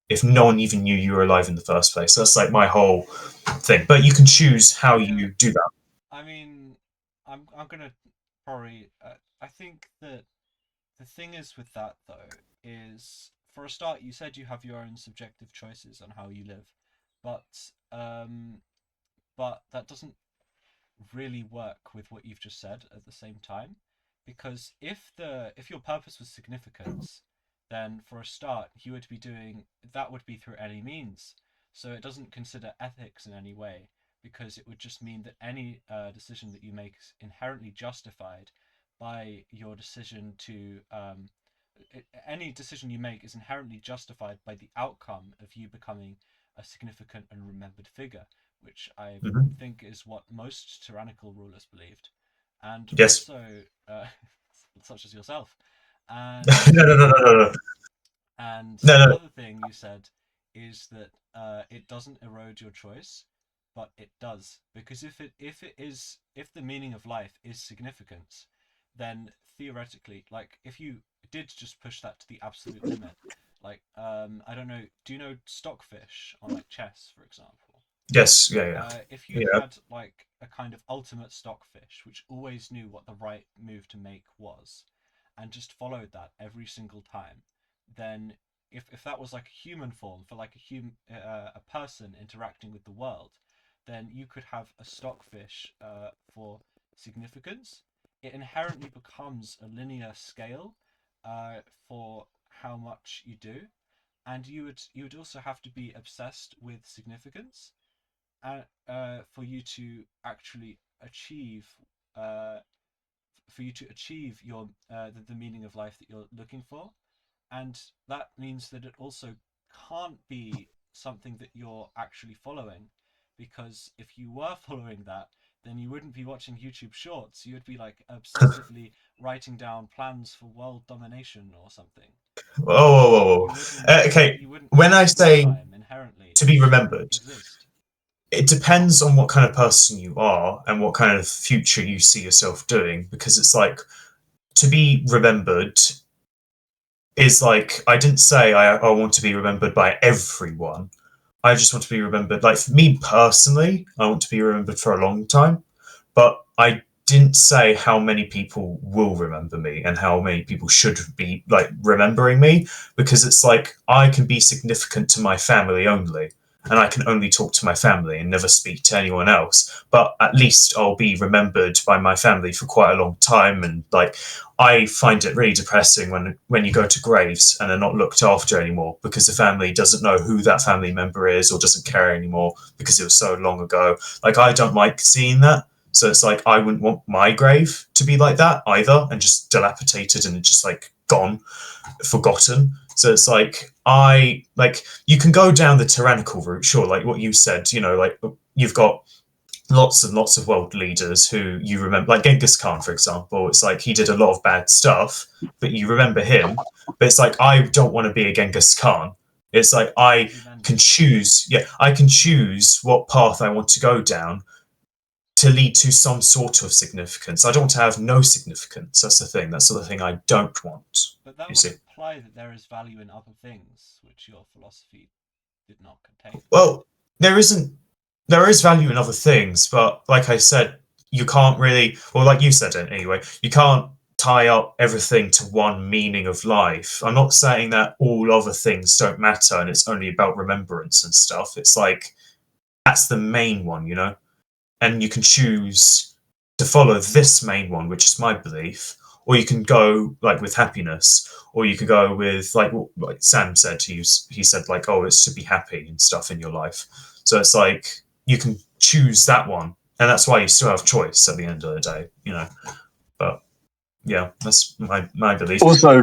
if no one even knew you were alive in the first place? That's like my whole thing. But you can choose how you do that. I mean, I'm gonna Rory, I think that the thing is with that though is, for a start, you said you have your own subjective choices on how you live, but um, but that doesn't really work with what you've just said at the same time, because if your purpose was significance, then for a start you would be doing that would be through any means. So it doesn't consider ethics in any way, because it would just mean that any decision that you make is inherently justified by your decision to any decision you make is inherently justified by the outcome of you becoming a significant and remembered figure, which I Hmm. think is what most tyrannical rulers believed, and Yes. also such as yourself. No, And no, no, no, no, no, the no. other thing you said is that it doesn't erode your choice, but it does, because if the meaning of life is significance, then theoretically, like if you did just push that to the absolute limit, like I don't know, do you know stockfish on like chess, for example? Yes, yeah, yeah, If you yeah. had like a kind of ultimate stockfish which always knew what the right move to make was and just followed that every single time, then if that was like a human form for like a person interacting with the world, then you could have a stockfish for significance. It inherently becomes a linear scale for how much you do, and you would also have to be obsessed with significance for you to actually achieve uh, your the meaning of life that you're looking for, and that means that it also can't be something that you're actually following, because if you were following that, then you wouldn't be watching YouTube shorts. You would be like obsessively writing down plans for world domination or something. Whoa, whoa, whoa, whoa. Okay, You wouldn't when have I free say time inherently. to be It just wouldn't remembered, exist. it depends on what kind of person you are and what kind of future you see yourself doing. Because it's like to be remembered is like I didn't say I want to be remembered by everyone. I just want to be remembered. Like for me personally, I want to be remembered for a long time. But I didn't say how many people will remember me and how many people should be like remembering me, because it's like I can be significant to my family only, and I can only talk to my family and never speak to anyone else. But at least I'll be remembered by my family for quite a long time. And like I find it really depressing when you go to graves and they're not looked after anymore because the family doesn't know who that family member is or doesn't care anymore because it was so long ago. Like I don't like seeing that. So it's like I wouldn't want my grave to be like that either, and just dilapidated and just like gone, forgotten. So it's like I like you can go down the tyrannical route, sure, like what you said, like you've got lots and lots of world leaders who you remember, like Genghis Khan, for example. It's like he did a lot of bad stuff, but you remember him. But it's like I don't want to be a Genghis Khan. It's like I can Ozymandias. choose, yeah, I can choose what path I want to go down to lead to some sort of significance. I don't want to have no significance. That's the thing. That's the thing I don't want. But that You would see? imply that there is value in other things, which your philosophy did not contain. Well, there isn't. There is value in other things, but like I said, you can't really. Well, like you said anyway, you can't tie up everything to one meaning of life. I'm not saying that all other things don't matter and it's only about remembrance and stuff. It's like that's the main one. And you can choose to follow this main one, which is my belief, or you can go like with happiness, or you could go with like Sam said. He said like, oh, it's to be happy and stuff in your life. So it's like you can choose that one, and that's why you still have choice at the end of the day. But yeah, that's my belief. Also,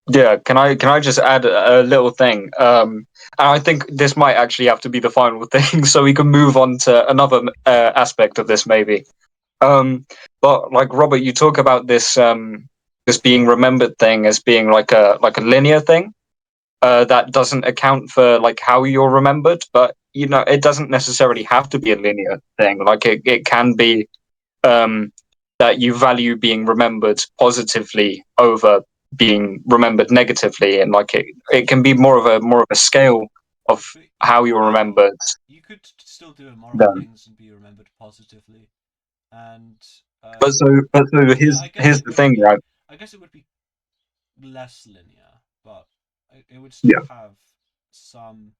yeah, can I just add a little thing? And I think this might actually have to be the final thing, so we can move on to another aspect of this, maybe. But like Robert, you talk about this being remembered thing as being like a linear thing that doesn't account for like how you're remembered, but it doesn't necessarily have to be a linear thing. Like it can be um, that you value being remembered positively over being remembered negatively, and like it can be more of a scale of But how you're remembered. you could still do immoral Than things and be remembered positively, and But I guess here's it the would thing, be. right? I guess it would be less linear, but it would still Yeah. have some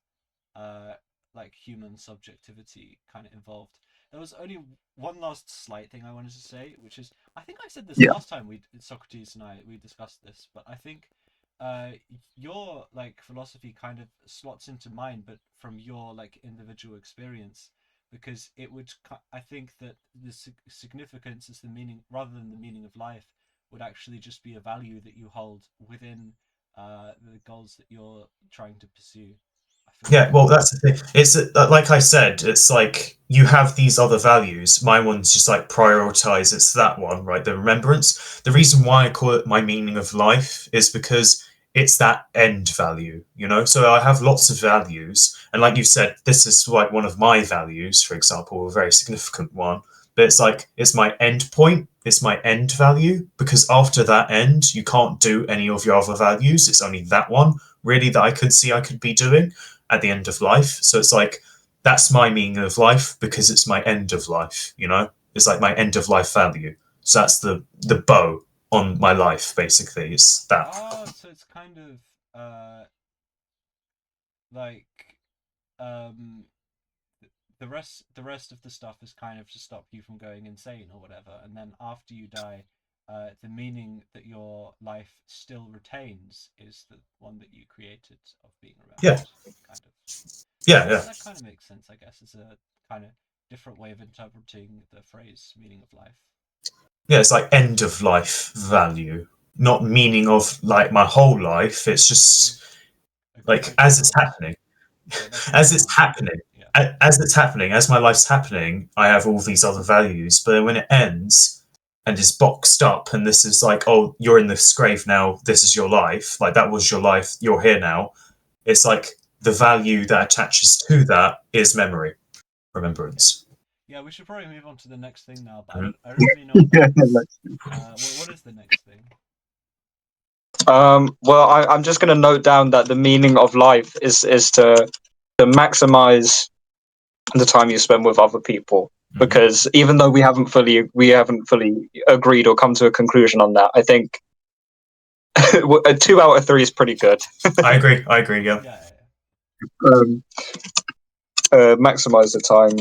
uh, like human subjectivity kind of involved. There was only one last slight thing I wanted to say, which is I think I said this Yeah. last time Socrates and we discussed this, but I think uh, your like philosophy kind of slots into mine, but from your like individual experience, because it would I think that the significance is the meaning rather than the meaning of life would actually just be a value that you hold within the goals that you're trying to pursue. I feel Yeah, like well, that's the thing. It's like I said, it's like you have these other values. My one's just like prioritize. It's that one, right? The remembrance. The reason why I call it my meaning of life is because it's that end value, you know? So I have lots of values. And like you said, this is like one of my values, for example, a very significant one. But it's like, it's my end point. It's my end value because after that end, you can't do any of your other values. It's only that one really that I could see I could be doing at the end of life. So it's like that's my meaning of life because it's my end of life, you know? It's like my end of life value. So that's the bow on my life basically. It's that. so it's kind of like um the rest of the stuff is kind of to stop you from going insane or whatever, and then after you die, the meaning that your life still retains is the one that you created of being Yeah. remembered. Kind of. Yeah, Yeah, yeah. that kind of makes sense, I guess. It's a kind of different way of interpreting the phrase meaning of life. Yeah, it's like end of life value. Not meaning of like my whole life. It's Mm. just A like good as it's answer. happening. Yeah, that's a As good it's answer. happening. Yeah. As it's happening, as my life's happening, I have all these other values. But then when it ends and is boxed up, and this is like, oh, you're in this grave now. This is your life. Like that was your life. You're here now. It's like the value that attaches to that is memory, Okay. remembrance. Yeah, we should probably move on to the next thing now, but Mhm. I don't really know what that Yeah, is. What is the next thing? Well, I'm just going to note down that the meaning of life is to maximize the time you spend with other people. Mhm. Because even though we haven't fully agreed or come to a conclusion on that, I think a 2 out of 3 is pretty good. I agree. I agree. Yeah. Yeah, Um, maximize the time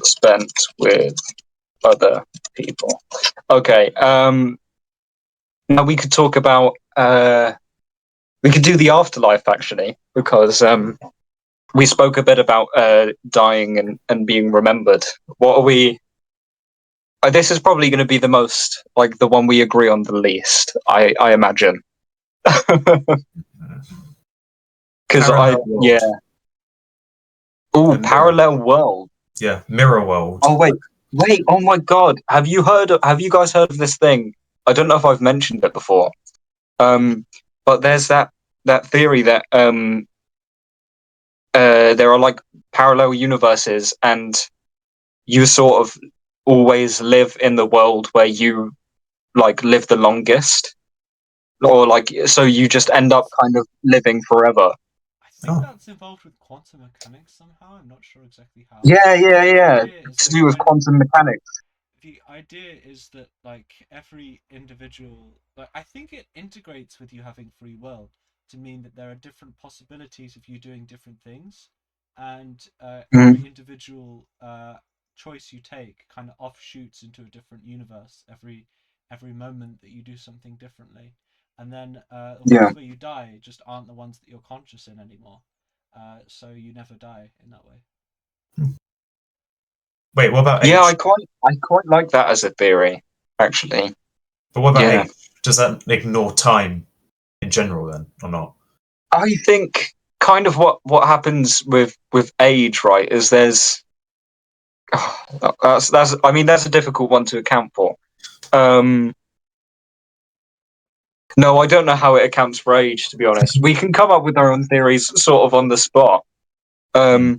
spent with other people. Okay. Now we could talk about we could do the afterlife actually, because we spoke a bit about dying and being remembered. What are we? This is probably going to be the most like the one we agree on the least. I imagine. Because Parallel yeah. world. Oh, A mirror. parallel world. Yeah, mirror world. Oh wait. Oh my God. Have you guys heard of this thing? I don't know if I've mentioned it before. But there's that theory that there are like parallel universes, and you sort of always live in the world where you like live the longest, or like so you yeah. just end up kind of living forever. I think Oh, that's involved with quantum mechanics somehow. I'm not sure exactly how, Yeah, but the yeah. idea is To like do with quantum mechanics. the idea is that like every individual, like I think it integrates with you having free will to mean that there are different possibilities of you doing different things, and every Mm, individual choice you take kind of offshoots into a different universe every moment that you do something differently, and then the yeah. ones where you die just aren't the ones that you're conscious in anymore, so you never die in that way. wait. What about Yeah, age? I quite like that as a theory, actually. But what about Yeah. age? Does that ignore time in general then, or not? I think kind of what happens with age, right, is there's that's I mean that's a difficult one to account for. Um, no, I don't know how it accounts for age, to be honest. We can come up with our own theories sort of on the spot. Hmm.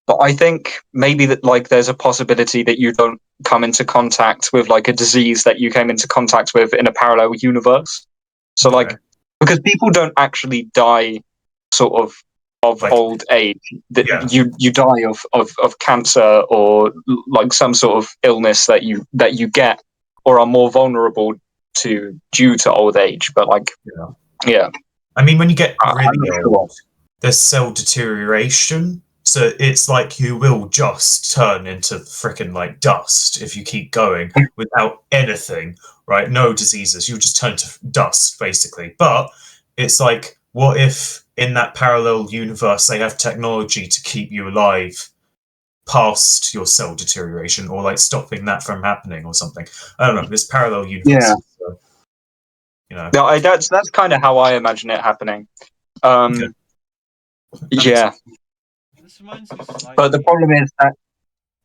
But I think maybe that like there's a possibility that you don't come into contact with like a disease that you came into contact with in a parallel universe. So Okay. like because people don't actually die sort of of Like, old age, that yeah. you die of cancer or like some sort of illness that you get or are more vulnerable to due to old age. But like, yeah. I mean, when you get I'm really not sure. old, there's cell deterioration. So it's like you will just turn into freaking like dust if you keep going without anything, right? No diseases. You'll just turn to dust, basically. But it's like, what if in that parallel universe they have technology to keep you alive past your cell deterioration, or like stopping that from happening or something? I don't know. This parallel universe, Yeah. so, you know. No, that's kind of how I imagine it happening. Okay. Yeah, This reminds me but the slightly. problem is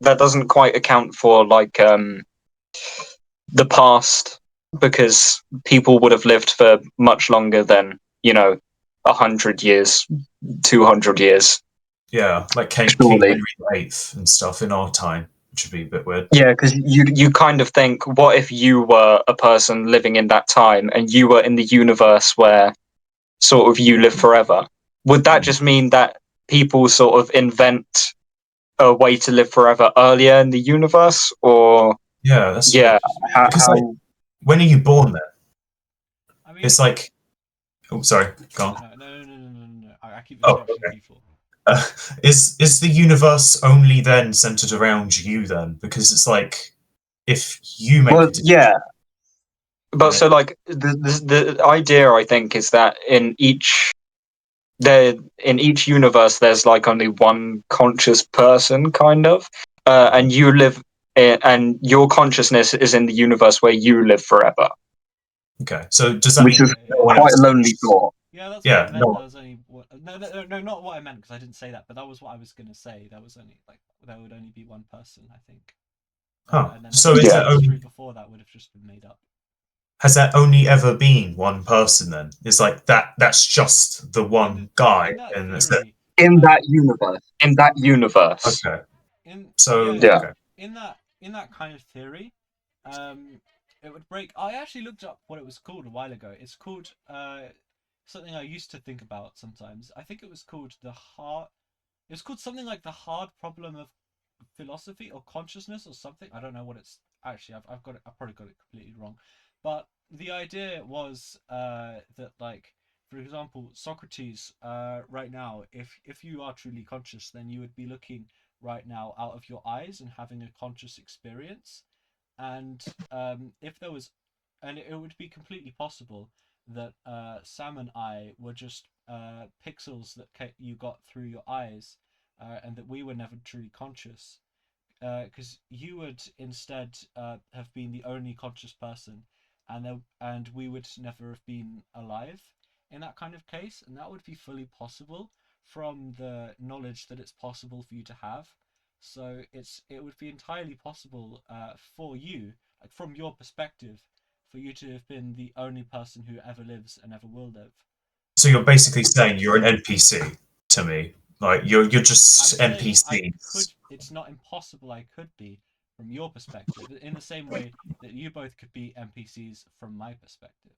that doesn't quite account for like the past, because people would have lived for much longer than 100 years, 200 years. Yeah, like King Surely. Henry VIII and stuff in our time, which would be a bit weird. Yeah, because you kind of think, what if you were a person living in that time and you were in the universe where sort of you live forever? Would that just mean that people sort of invent a way to live forever earlier in the universe, or Yeah, that's yeah, true. Just Because maybe. like, how when are you born then? I mean, It's like, oh, sorry, go on. no. I keep Oh, interrupting okay. people. Is the universe only then centered around you then? Because it's like, if you make well, the decision, yeah. But then so like the idea, I think, is that in each universe there's like only one conscious person, kind of, and you live and your consciousness is in the universe where you live forever, okay. So does that which mean is no one quite a else? lonely thought. Yeah, that's what I Yeah, meant. no. That was only no, not what I meant, because I didn't say that. But that was what I was gonna say. That was only like there would only be one person, I think, Huh. and then So everything is Yeah. that else only through before that would have just been made up. has that only ever been one person then? It's like that's just the one guy, In that and that's it. theory, In that universe. Okay. in So yeah, Yeah. okay. in that kind of theory, um, it would break. I actually looked up what it was called a while ago. It's called something I used to think about sometimes. I think it was called the hard. It was called something like the hard problem of philosophy or consciousness or something. I don't know what it's actually. I've got it. I probably got it completely wrong, but the idea was that, like, for example, Socrates, right now, if you are truly conscious, then you would be looking right now out of your eyes and having a conscious experience. And if there was, and it would be completely possible that Sam and I were just pixels that you got through your eyes, and that we were never truly conscious, because you would instead have been the only conscious person, and we would never have been alive in that kind of case, and that would be fully possible from the knowledge that it's possible for you to have. So it would be entirely possible for you, like from your perspective, for you to have been the only person who ever lives and ever will live. So you're Does that basically make saying sense? you're an NPC to me. Like you're I'm just saying I could. NPCs. It's not impossible. I could be from your perspective, in the same way that you both could be NPCs from my perspective.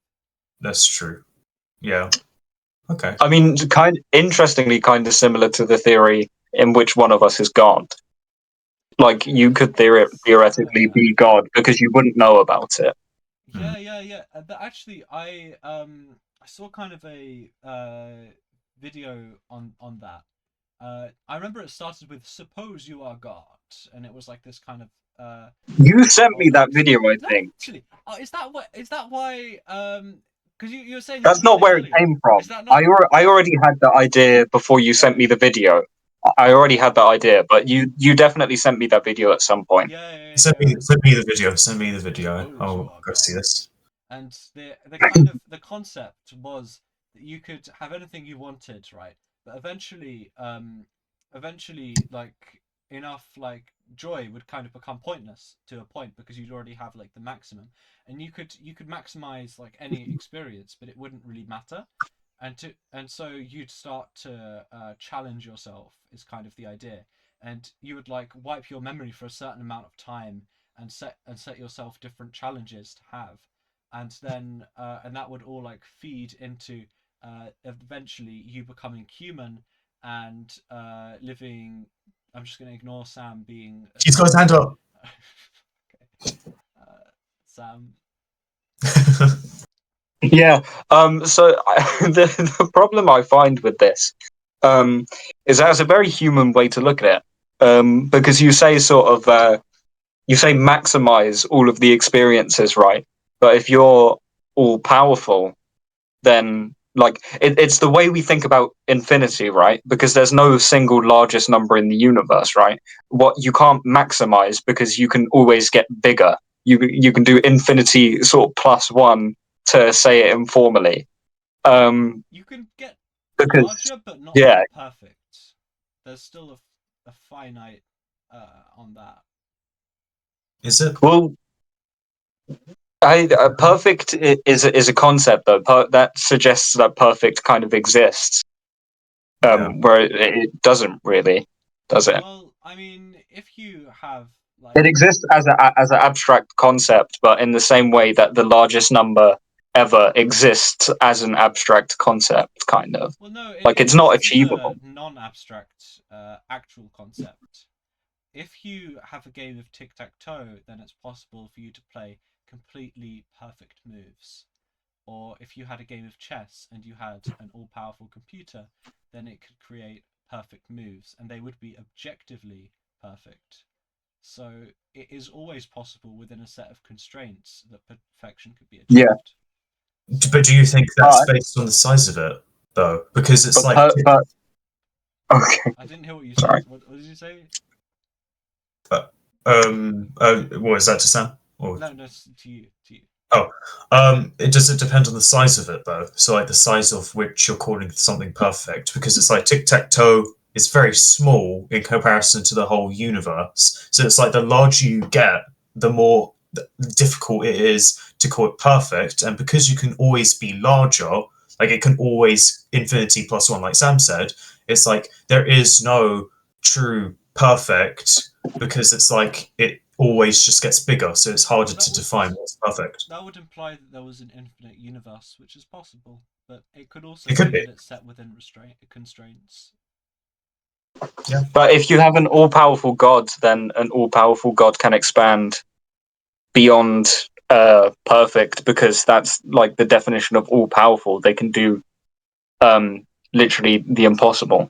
That's true. Yeah. Okay. I mean, interestingly, kind of similar to the theory in which one of us is God. Like, you could theoretically Yeah, be God because you wouldn't know about it. Hmm. yeah. But actually, I saw kind of a video on that. I remember it started with "Suppose you are God," and it was like this kind of You sent me that actually, video, I did I think. actually? Oh, is that what? Is that why? Because you were saying the That's same not thing where it earlier. came from. Is that not? I already had the idea before you sent me Right. the video. I already had that idea, but you definitely sent me that video at some point. Send me the video. Send me the video. Suppose you I'll are go see God. this. And the kind of the concept was that you could have anything you wanted, right? But eventually, like, enough like joy would kind of become pointless to a point, because you'd already have like the maximum, and you could maximize like any experience, but it wouldn't really matter. And so you'd start to challenge yourself, is kind of the idea, and you would like wipe your memory for a certain amount of time, and set yourself different challenges to have, and then and that would all like feed into eventually you becoming human, and living. I'm just going to ignore Sam being. He's got his hand up. Okay. Sam. Yeah. So the problem I find with this is that it's a very human way to look at it. Because you say you say maximize all of the experiences, right? But if you're all powerful, then like it's the way we think about infinity, right? Because there's no single largest number in the universe, right? What you can't maximize because you can always get bigger. You can do infinity sort of plus one, to say it informally. You can get Because larger, but not yeah, more perfect. There's still a finite on that. Is it? well, perfect is a concept though. That suggests that perfect kind of exists, Yeah. where it doesn't really, does it? Well, I mean, if you have It like, exists as an abstract concept, but in the same way that the largest number ever exists as an abstract concept, kind of well, no, it like it's not exists as achievable. a non-abstract actual concept. If you have a game of tic-tac-toe, then it's possible for you to play completely perfect moves. Or if you had a game of chess and you had an all-powerful computer, then it could create perfect moves, and they would be objectively perfect. So it is always possible within a set of constraints that perfection could be Yeah, achieved. So, But do you think that's but based on the size of it, though? Because it's but like, okay, I didn't hear what you sorry. said. What did you say? what is that to Sam? Or No, no, to you, to you. oh, it does it depend on the size of it though. So like the size of which you're calling something perfect, because it's like tic tac toe is very small in comparison to the whole universe. So it's like the larger you get, the more difficult it is to call it perfect. And because you can always be larger, like it can always infinity plus one, like Sam said, it's like there is no true perfect because it's like it always just gets bigger, so it's harder to define what's perfect. That would imply that there was an infinite universe, which is possible, but it could also It could be be, that it's set within constraints. yeah. But if you have an all-powerful god, then an all-powerful god can expand beyond perfect, because that's like the definition of all-powerful. They can do literally the impossible.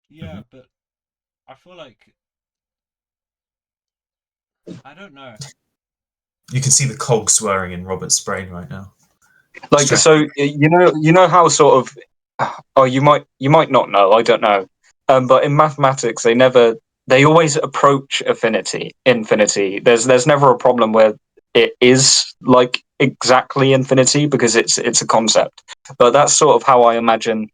Yeah, but I feel like I don't know. You can see the cogs whirring in Robert's brain right now. Like, so you know how sort of, oh, you might not know, I don't know, but in mathematics they always approach infinity. There's never a problem where it is like exactly infinity, because it's a concept. But that's sort of how I imagine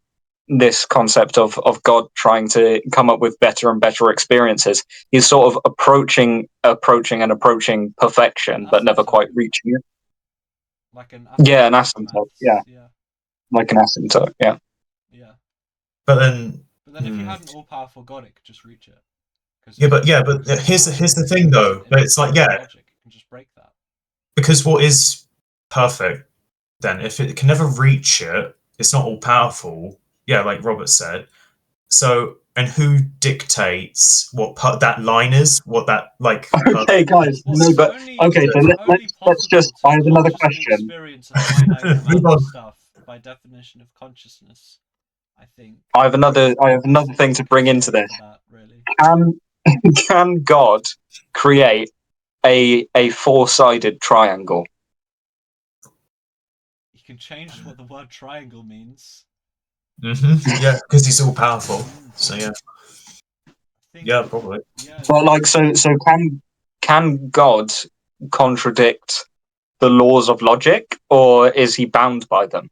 this concept of God trying to come up with better and better experiences. He's sort of approaching An perfection, but never quite asymptote, reaching it. like an Yeah, an asymptote for asymptote. Yeah, maths. Yeah, like an asymptote. Yeah. yeah. But then, But then if you had an all-powerful god, it could just reach it because yeah, it's but yeah, but because it's here's powerful. the thing It's an though. But it's infinite like, law of yeah, logic. It can just break that. because what is perfect then? If it can never reach it, it's not all powerful. Yeah, like Robert said. So, and who dictates what that line is? What that like Okay, guys. Well, No, it's but only okay. So it's only let's just. possible to I have another consciously question. experience a finite move amount of on. stuff by definition of consciousness. I think I have that's another the thing only to bring into constraint this. for that, really. Can can God create a four-sided triangle? You can change what the word triangle means. Yeah, because he's all powerful. Mm, So yeah, I think, yeah, probably yeah, But like, so can God contradict the laws of logic, or is he bound by them?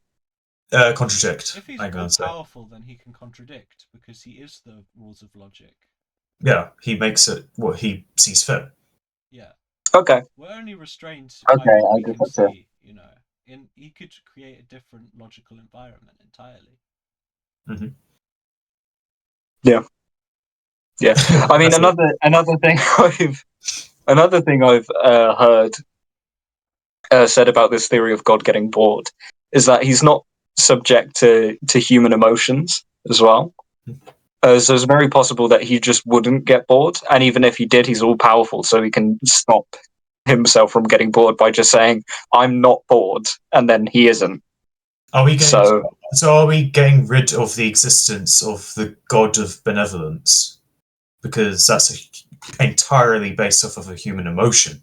contradict. if he's I'm all gonna say. powerful, then he can contradict because he is the rules of logic. Yeah, he makes it what he sees fit. Yeah, Okay. we're only restrained by Okay, what I we guess can that's it. see. In he could create a different logical environment entirely. Hmm. Yeah. Yeah. I mean, That's it. another thing I've heard said about this theory of God getting bored is that he's not subject to human emotions as well. So it's very possible that he just wouldn't get bored, and even if he did, he's all powerful, so he can stop himself from getting bored by just saying, "I'm not bored," and then he isn't. Are we getting, so are we getting rid of the existence of the god of benevolence? Because that's entirely based off of a human emotion.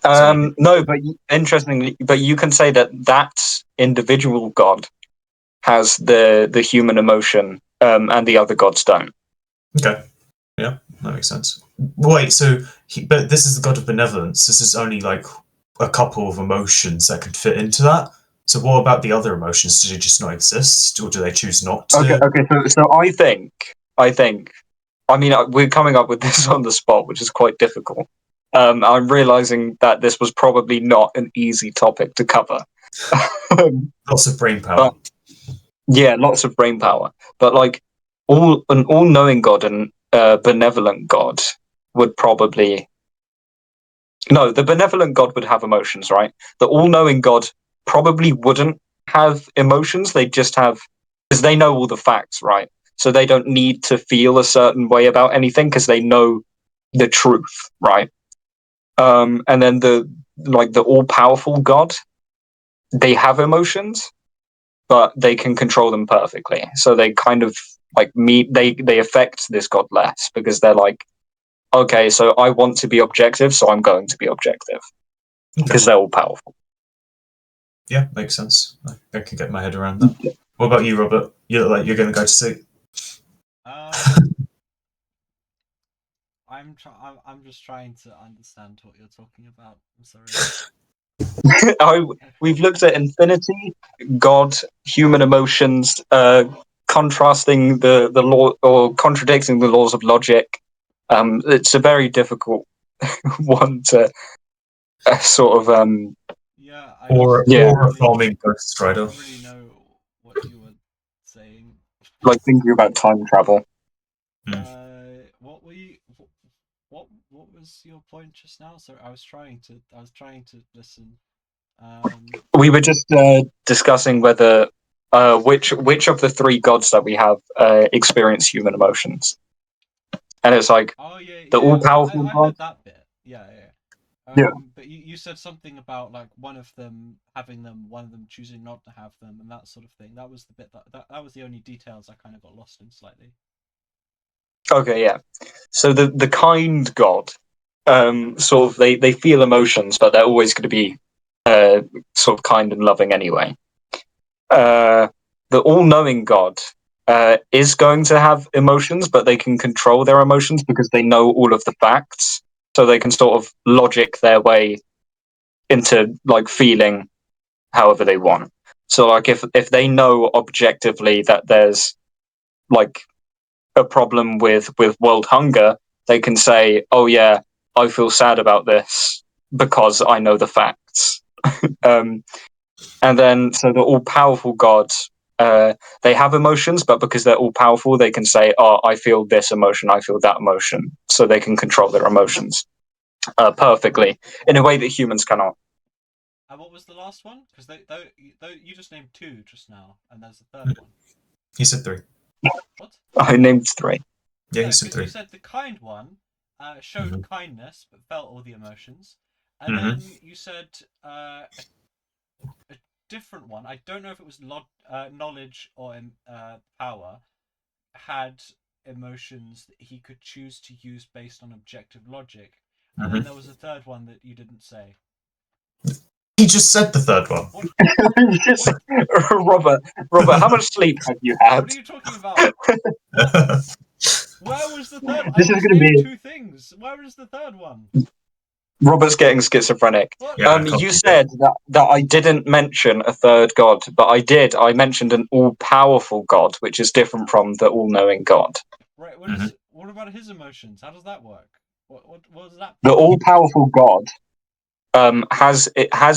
No, but interestingly, but you can say that that individual god has the human emotion, and the other gods don't. Okay, yeah, that makes sense. Wait, so but this is the god of benevolence. This is only like a couple of emotions that could fit into that. So what about the other emotions? Do they just not exist, or do they choose not to? Okay. So I think, I mean, we're coming up with this on the spot, which is quite difficult. I'm realizing that this was probably not an easy topic to cover. Lots of brain power. But, yeah, lots of brain power. But like an all-knowing god and benevolent god would probably no. The benevolent god would have emotions, right? The all-knowing god probably wouldn't have emotions. They just have because they know all the facts, right? So they don't need to feel a certain way about anything because they know the truth, right? And then the all-powerful god, they have emotions, but they can control them perfectly. So they kind of like they affect this god less because they're like, okay, so I want to be objective, so I'm going to be objective because they're all powerful. Yeah, makes sense. I can get my head around that. What about you, Robert? You look like you're going to go to sleep. I'm just trying to understand what you're talking about. I'm sorry. We've looked at infinity, God, human emotions, contrasting the law or contradicting the laws of logic. It's a very difficult one to sort of Yeah, or really, farming Ghost Rider. I don't really know what you were saying. like thinking about time travel. What were you? What was your point just now? So I was trying to listen. We were just discussing whether which of the three gods that we have experience human emotions, and it's like the all-powerful I god. heard that bit. Yeah. Yeah. But you said something about like one of them having them, one of them choosing not to have them, and that sort of thing. That was the bit that was the only details I kind of got lost in slightly. Okay, yeah. So the kind god, sort of they feel emotions, but they're always going to be sort of kind and loving anyway. The all-knowing god is going to have emotions, but they can control their emotions because they know all of the facts, so they can sort of logic their way into like feeling however they want. So like if they know objectively that there's like a problem with world hunger, they can say, "Oh yeah, I feel sad about this because I know the facts." And then so the all powerful gods, they have emotions, but because they're all powerful, they can say, "Oh, I feel this emotion, I feel that emotion," so they can control their emotions perfectly in a way that humans cannot. And what was the last one? Because you just named two just now, and there's a third one. He said three. What? I named three. Yeah, he said three. You said the kind one showed kindness but felt all the emotions, and Mhm. then you said a different one. I don't know if it was knowledge or power had emotions that he could choose to use based on objective logic, and then there was a third one that you didn't say. He just said the third one. Robert, how much sleep have you had? What are you talking about? Where was the third? I This is just going to named be two things. Where is the third one? Robert's getting schizophrenic. What? Yeah, You said that I didn't mention a third god, but I did. I mentioned an all-powerful god, which is different from the all-knowing god. Right. What about his emotions? How does that work? What was that? The all-powerful god has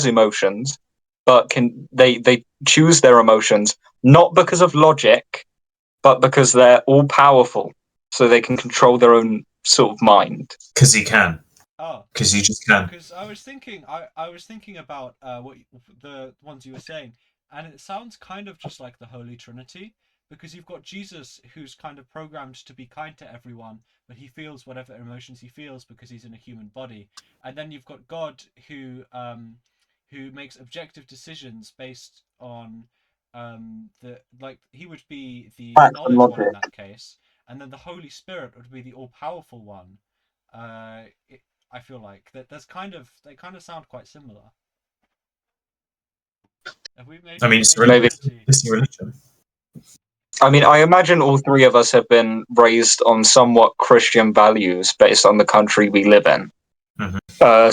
emotions, but they choose their emotions not because of logic, but because they're all-powerful, so they can control their own sort of mind. Because he can. Oh, because you just can. because I was thinking, I was thinking about the ones you were saying, and it sounds kind of just like the Holy Trinity. because you've got Jesus, who's kind of programmed to be kind to everyone, but he feels whatever emotions he feels because he's in a human body. And then you've got God, who makes objective decisions based on the like he would be the Facts and knowledge one in logic. that case, and then the Holy Spirit would be the all powerful one. I feel like that they kind of sound quite similar. Have we made I mean, it's Maybe. it's a religion. I mean, I imagine all three of us have been raised on somewhat Christian values based on the country we live in. Mhm.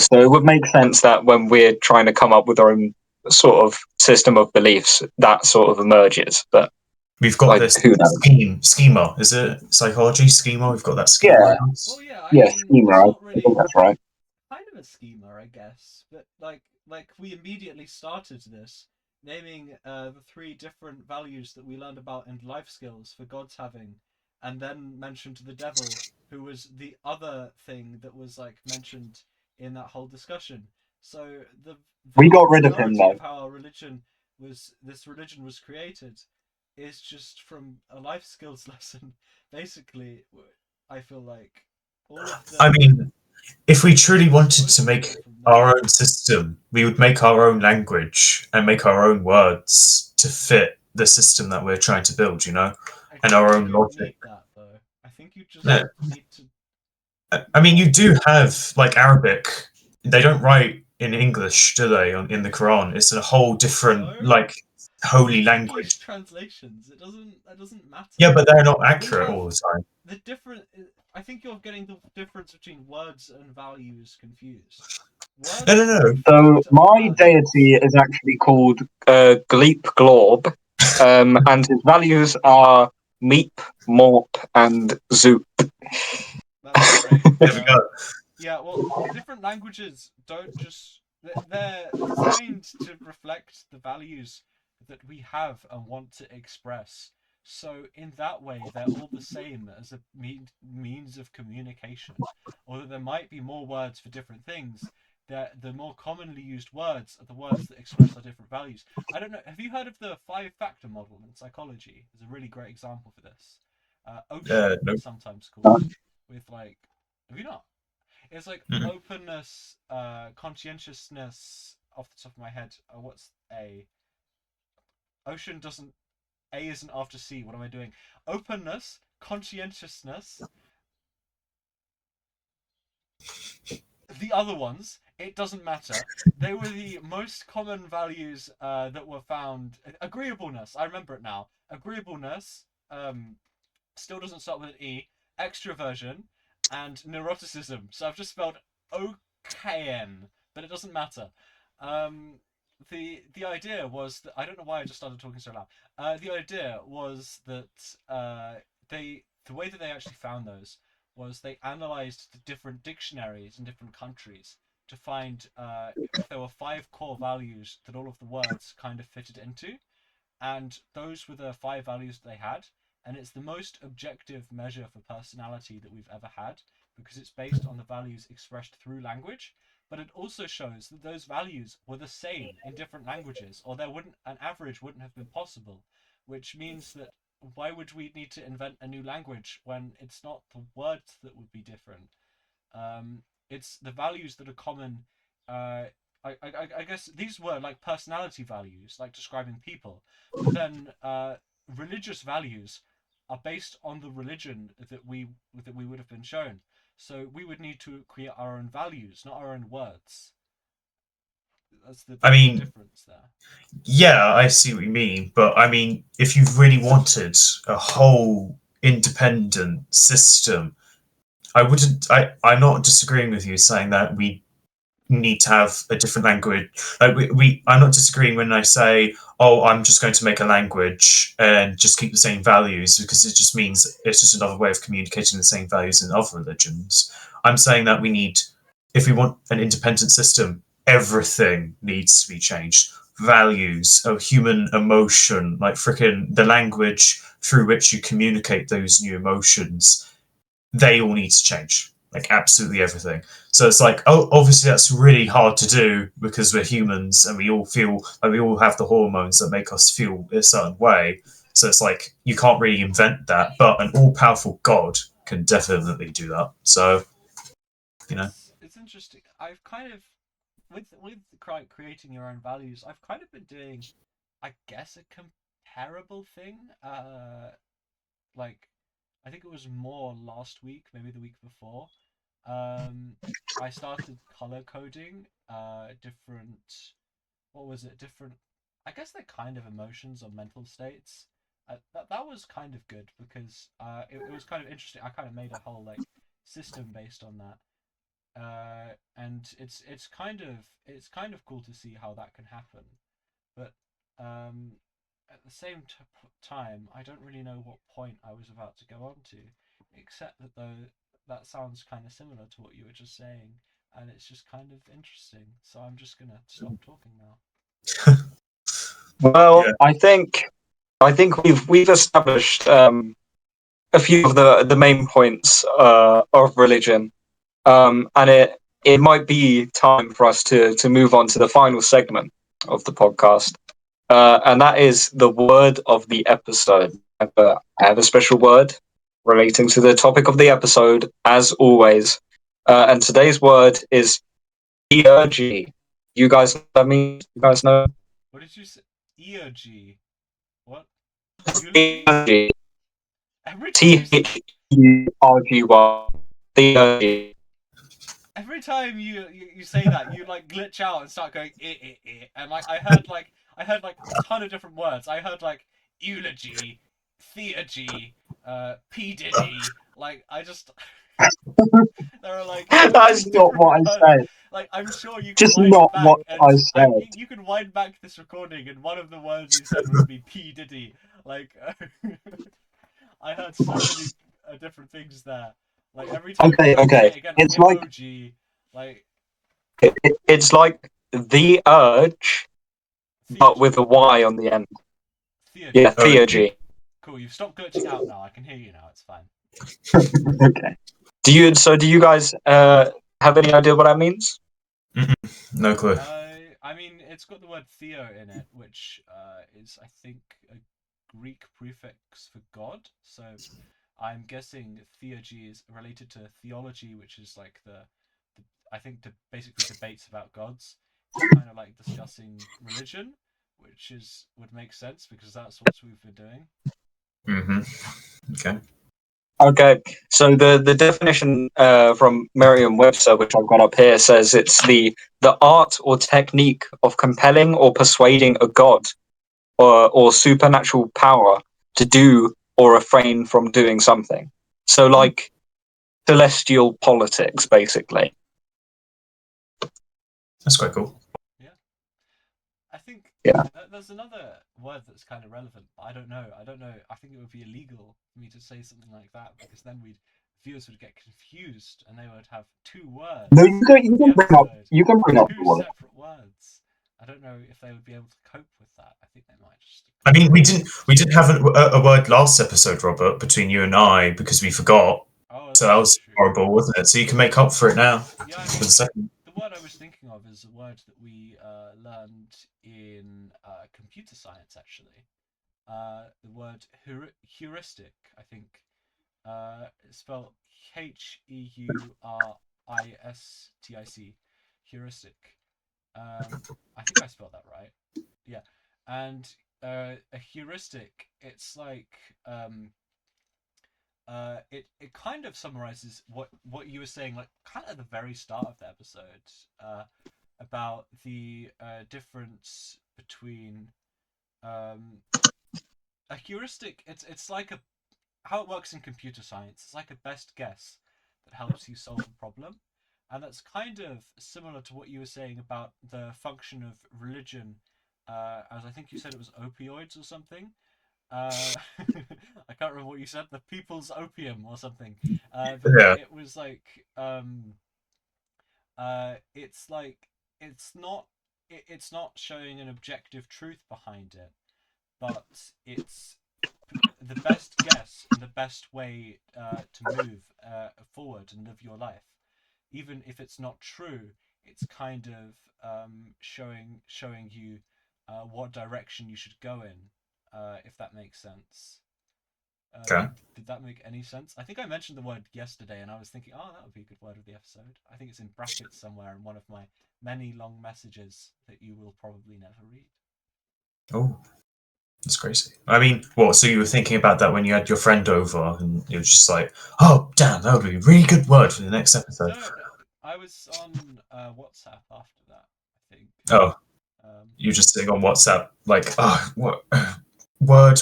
So it would make sense that when we're trying to come up with our own sort of system of beliefs, that sort of emerges. But We've got like, this who knows? schema. Is it psychology schema? We've got that schema. Yeah. Well, yeah, I Yeah, mean, schema. it's not I really think that's right. kind of a schema, I guess, but like we immediately started this naming the three different values that we learned about in life skills for God's having, and then mentioned the devil, who was the other thing that was like mentioned in that whole discussion. So the We vast got rid of him majority though. of how our religion was created is just from a life skills lesson. Basically, I feel like all of the I mean, if we truly wanted most to of it make came from our there. own system, we would make our own language and make our own words to fit the system that we're trying to build, you know, I and don't our think own you'd logic. need that though. I think you just Yeah. need to I mean, not. you do have like Arabic. They don't write in English, do they? In the Quran, it's a whole different No, like holy it's English language. translations. It doesn't. That doesn't Yeah, matter. but they're not We accurate have all the time. the different. I think you're getting the difference between words and values confused. No, no, Words no. refer So to my deity values. is actually called Gleep Glorb, and his values are Meep, Morp, and Zoop. That's great. There we go. Yeah, well, different languages don't just. They're designed to reflect the values that we have and want to express. So, in that way, they're all the same as a means of communication. Although there might be more words for different things, the more commonly used words are the words that express our different values. I don't know. Have you heard of the five-factor model in psychology? It's a really great example for this. Ocean, No. it's sometimes called, with like. Have you not? It's like Mm. openness, conscientiousness. Off the top of my head, what's A? Ocean doesn't. A isn't after C. What am I doing? Openness, conscientiousness. The other ones, it doesn't matter. They were the most common values that were found. Agreeableness. I remember it now. Agreeableness. Still doesn't start with an E. Extroversion and neuroticism. So I've just spelled OKN, but it doesn't matter. Um, the idea was that I don't know why I just started talking so loud. The idea was that the way that they actually found those was they analyzed the different dictionaries in different countries to find if there were five core values that all of the words kind of fitted into, and those were the five values that they had, and it's the most objective measure for personality that we've ever had because it's based on the values expressed through language, but it also shows that those values were the same in different languages, or there wouldn't an average wouldn't have been possible, which means that why would we need to invent a new language when it's not the words that would be different? It's the values that are common. I guess these were like personality values, like describing people, but then religious values are based on the religion that we would have been shown. So we would need to create our own values, not our own words. That's the I big mean, difference there. yeah, I see what you mean, but I mean, if you really wanted a whole independent system, I wouldn't. I'm not disagreeing with you saying that we need to have a different language. Like I'm not disagreeing when I say, oh, I'm just going to make a language and just keep the same values because it just means it's just another way of communicating the same values in other religions. I'm saying that we need, if we want an independent system, everything needs to be changed. Values of human emotion, like freaking the language through which you communicate those new emotions, they all need to change, like absolutely everything. So it's like, oh, obviously that's really hard to do because we're humans and we all feel like we all have the hormones that make us feel a certain way. So it's like you can't really invent that, but an all-powerful god can definitely do that. So, it's interesting. I've kind of with creating your own values, I've kind of been doing, I guess, a comparable thing. Like I think it was more last week, maybe the week before. I started color coding different. What was it? Different. I guess they're kind of emotions or mental states. That was kind of good because it was kind of interesting. I kind of made a whole like system based on that. And it's kind of cool to see how that can happen, but um, at the same time, I don't really know what point I was about to go on to, except that though that sounds kind of similar to what you were just saying, and it's just kind of interesting. So I'm just gonna stop talking now. Well, yeah. I think we've established a few of the main points of religion, and it might be time for us to move on to the final segment of the podcast, and that is the word of the episode. I have a special word relating to the topic of the episode, as always, and today's word is theurgy. You guys know what that means? You guys know? What did you say? EOG. What? Eulogy? Theurgy. Every time you Theurgy. Theurgy. every time you say that, you like glitch out and start going and like I heard like a ton of different words. I heard like eulogy, theurgy, P Diddy. Like I just there are like That's 10 not different what I words. said. Like I'm sure you can Just wind it not back, what and I said. you can wind back this recording, and one of the words you said would be P Diddy. Like I heard so many different things there. Like every time Okay, you say okay. it again, It's like emoji, like it's like the urge, but with a theurgy. Y on the end. Yeah, Theurgy. Oh, theurgy. Cool. You've stopped glitching out now. I can hear you now. It's fine. Okay. Do you guys have any idea what that means? no clue. I mean, it's got the word theo in it, which is, I think, a Greek prefix for God. So I'm guessing theurgy is related to theology, which is like the I think basically debates about gods. It's kind of like discussing religion, which is would make sense because that's what we've been doing. hmm Okay. Okay, so the definition from Merriam-Webster, which I've got up here, says it's the art or technique of compelling or persuading a god or supernatural power to do or refrain from doing something. So like celestial politics, basically. That's quite cool. Yeah. I think Yeah. there's another word that's kind of relevant, but I don't know. I don't know. I think it would be illegal for me to say something like that because then viewers would get confused and they would have two No, words you of the can bring up episode, the two word. separate words. I don't know if they would be able to cope with that. I think they might just. I mean, we didn't have a word last episode, Robert, between you and I because we forgot. Oh, So that that's was true. horrible, wasn't it? So you can make up for it now Yeah, I for the mean, second. the word I was thinking of is a word that we learned in computer science, actually. The word heuristic, I think. It's spelled Heuristic. Heuristic. I think I spelled that right. Yeah. And a heuristic, it's like it kind of summarizes what you were saying, like kind of at the very start of the episode, about the difference between um, a heuristic. It's like a how it works in computer science. It's like a best guess that helps you solve a problem, and that's kind of similar to what you were saying about the function of religion. As I think you said it was opioids or something. I can't remember what you said. The people's opium or something. But Yeah. it was it's like it's not it's not showing an objective truth behind it, but it's the best guess and the best way to move forward and live your life. Even if it's not true, it's kind of showing you what direction you should go in. if that makes sense. Okay. Did that make any sense? I think I mentioned the word yesterday, and I was thinking, oh, that would be a good word of the episode. I think it's in brackets somewhere in one of my many long messages that you will probably never read. Oh, that's crazy. I mean, what? So you were thinking about that when you had your friend over, and you were just like, "Oh, damn, that would be a really good word for the next episode." No, I was on WhatsApp after that, I think. Oh, you're just sitting on WhatsApp, like, oh, what word?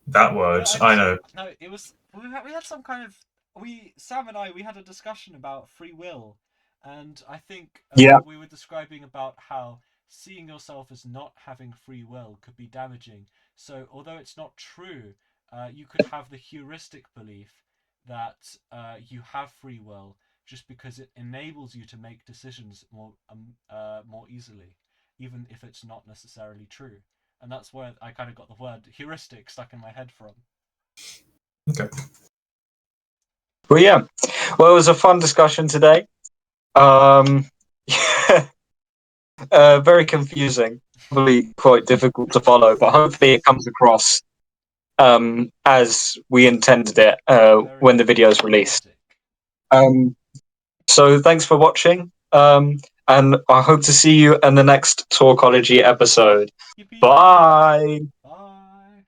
That word. No, I know. no, it was we had some kind of Sam and I we had a discussion about free will, and I think Yeah. we were describing about how seeing yourself as not having free will could be damaging. So although it's not true, you could have the heuristic belief that you have free will just because it enables you to make decisions more easily, even if it's not necessarily true. And that's where I kind of got the word heuristic stuck in my head from. Okay. Well, yeah. Well, it was a fun discussion today. Very confusing, probably quite difficult to follow, but hopefully it comes across as we intended it when the video is released. So thanks for watching, and I hope to see you in the next Talkology episode. Yippee. Bye. Bye.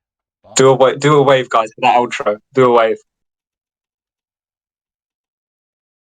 Do a wave, guys, for that outro. Do a wave.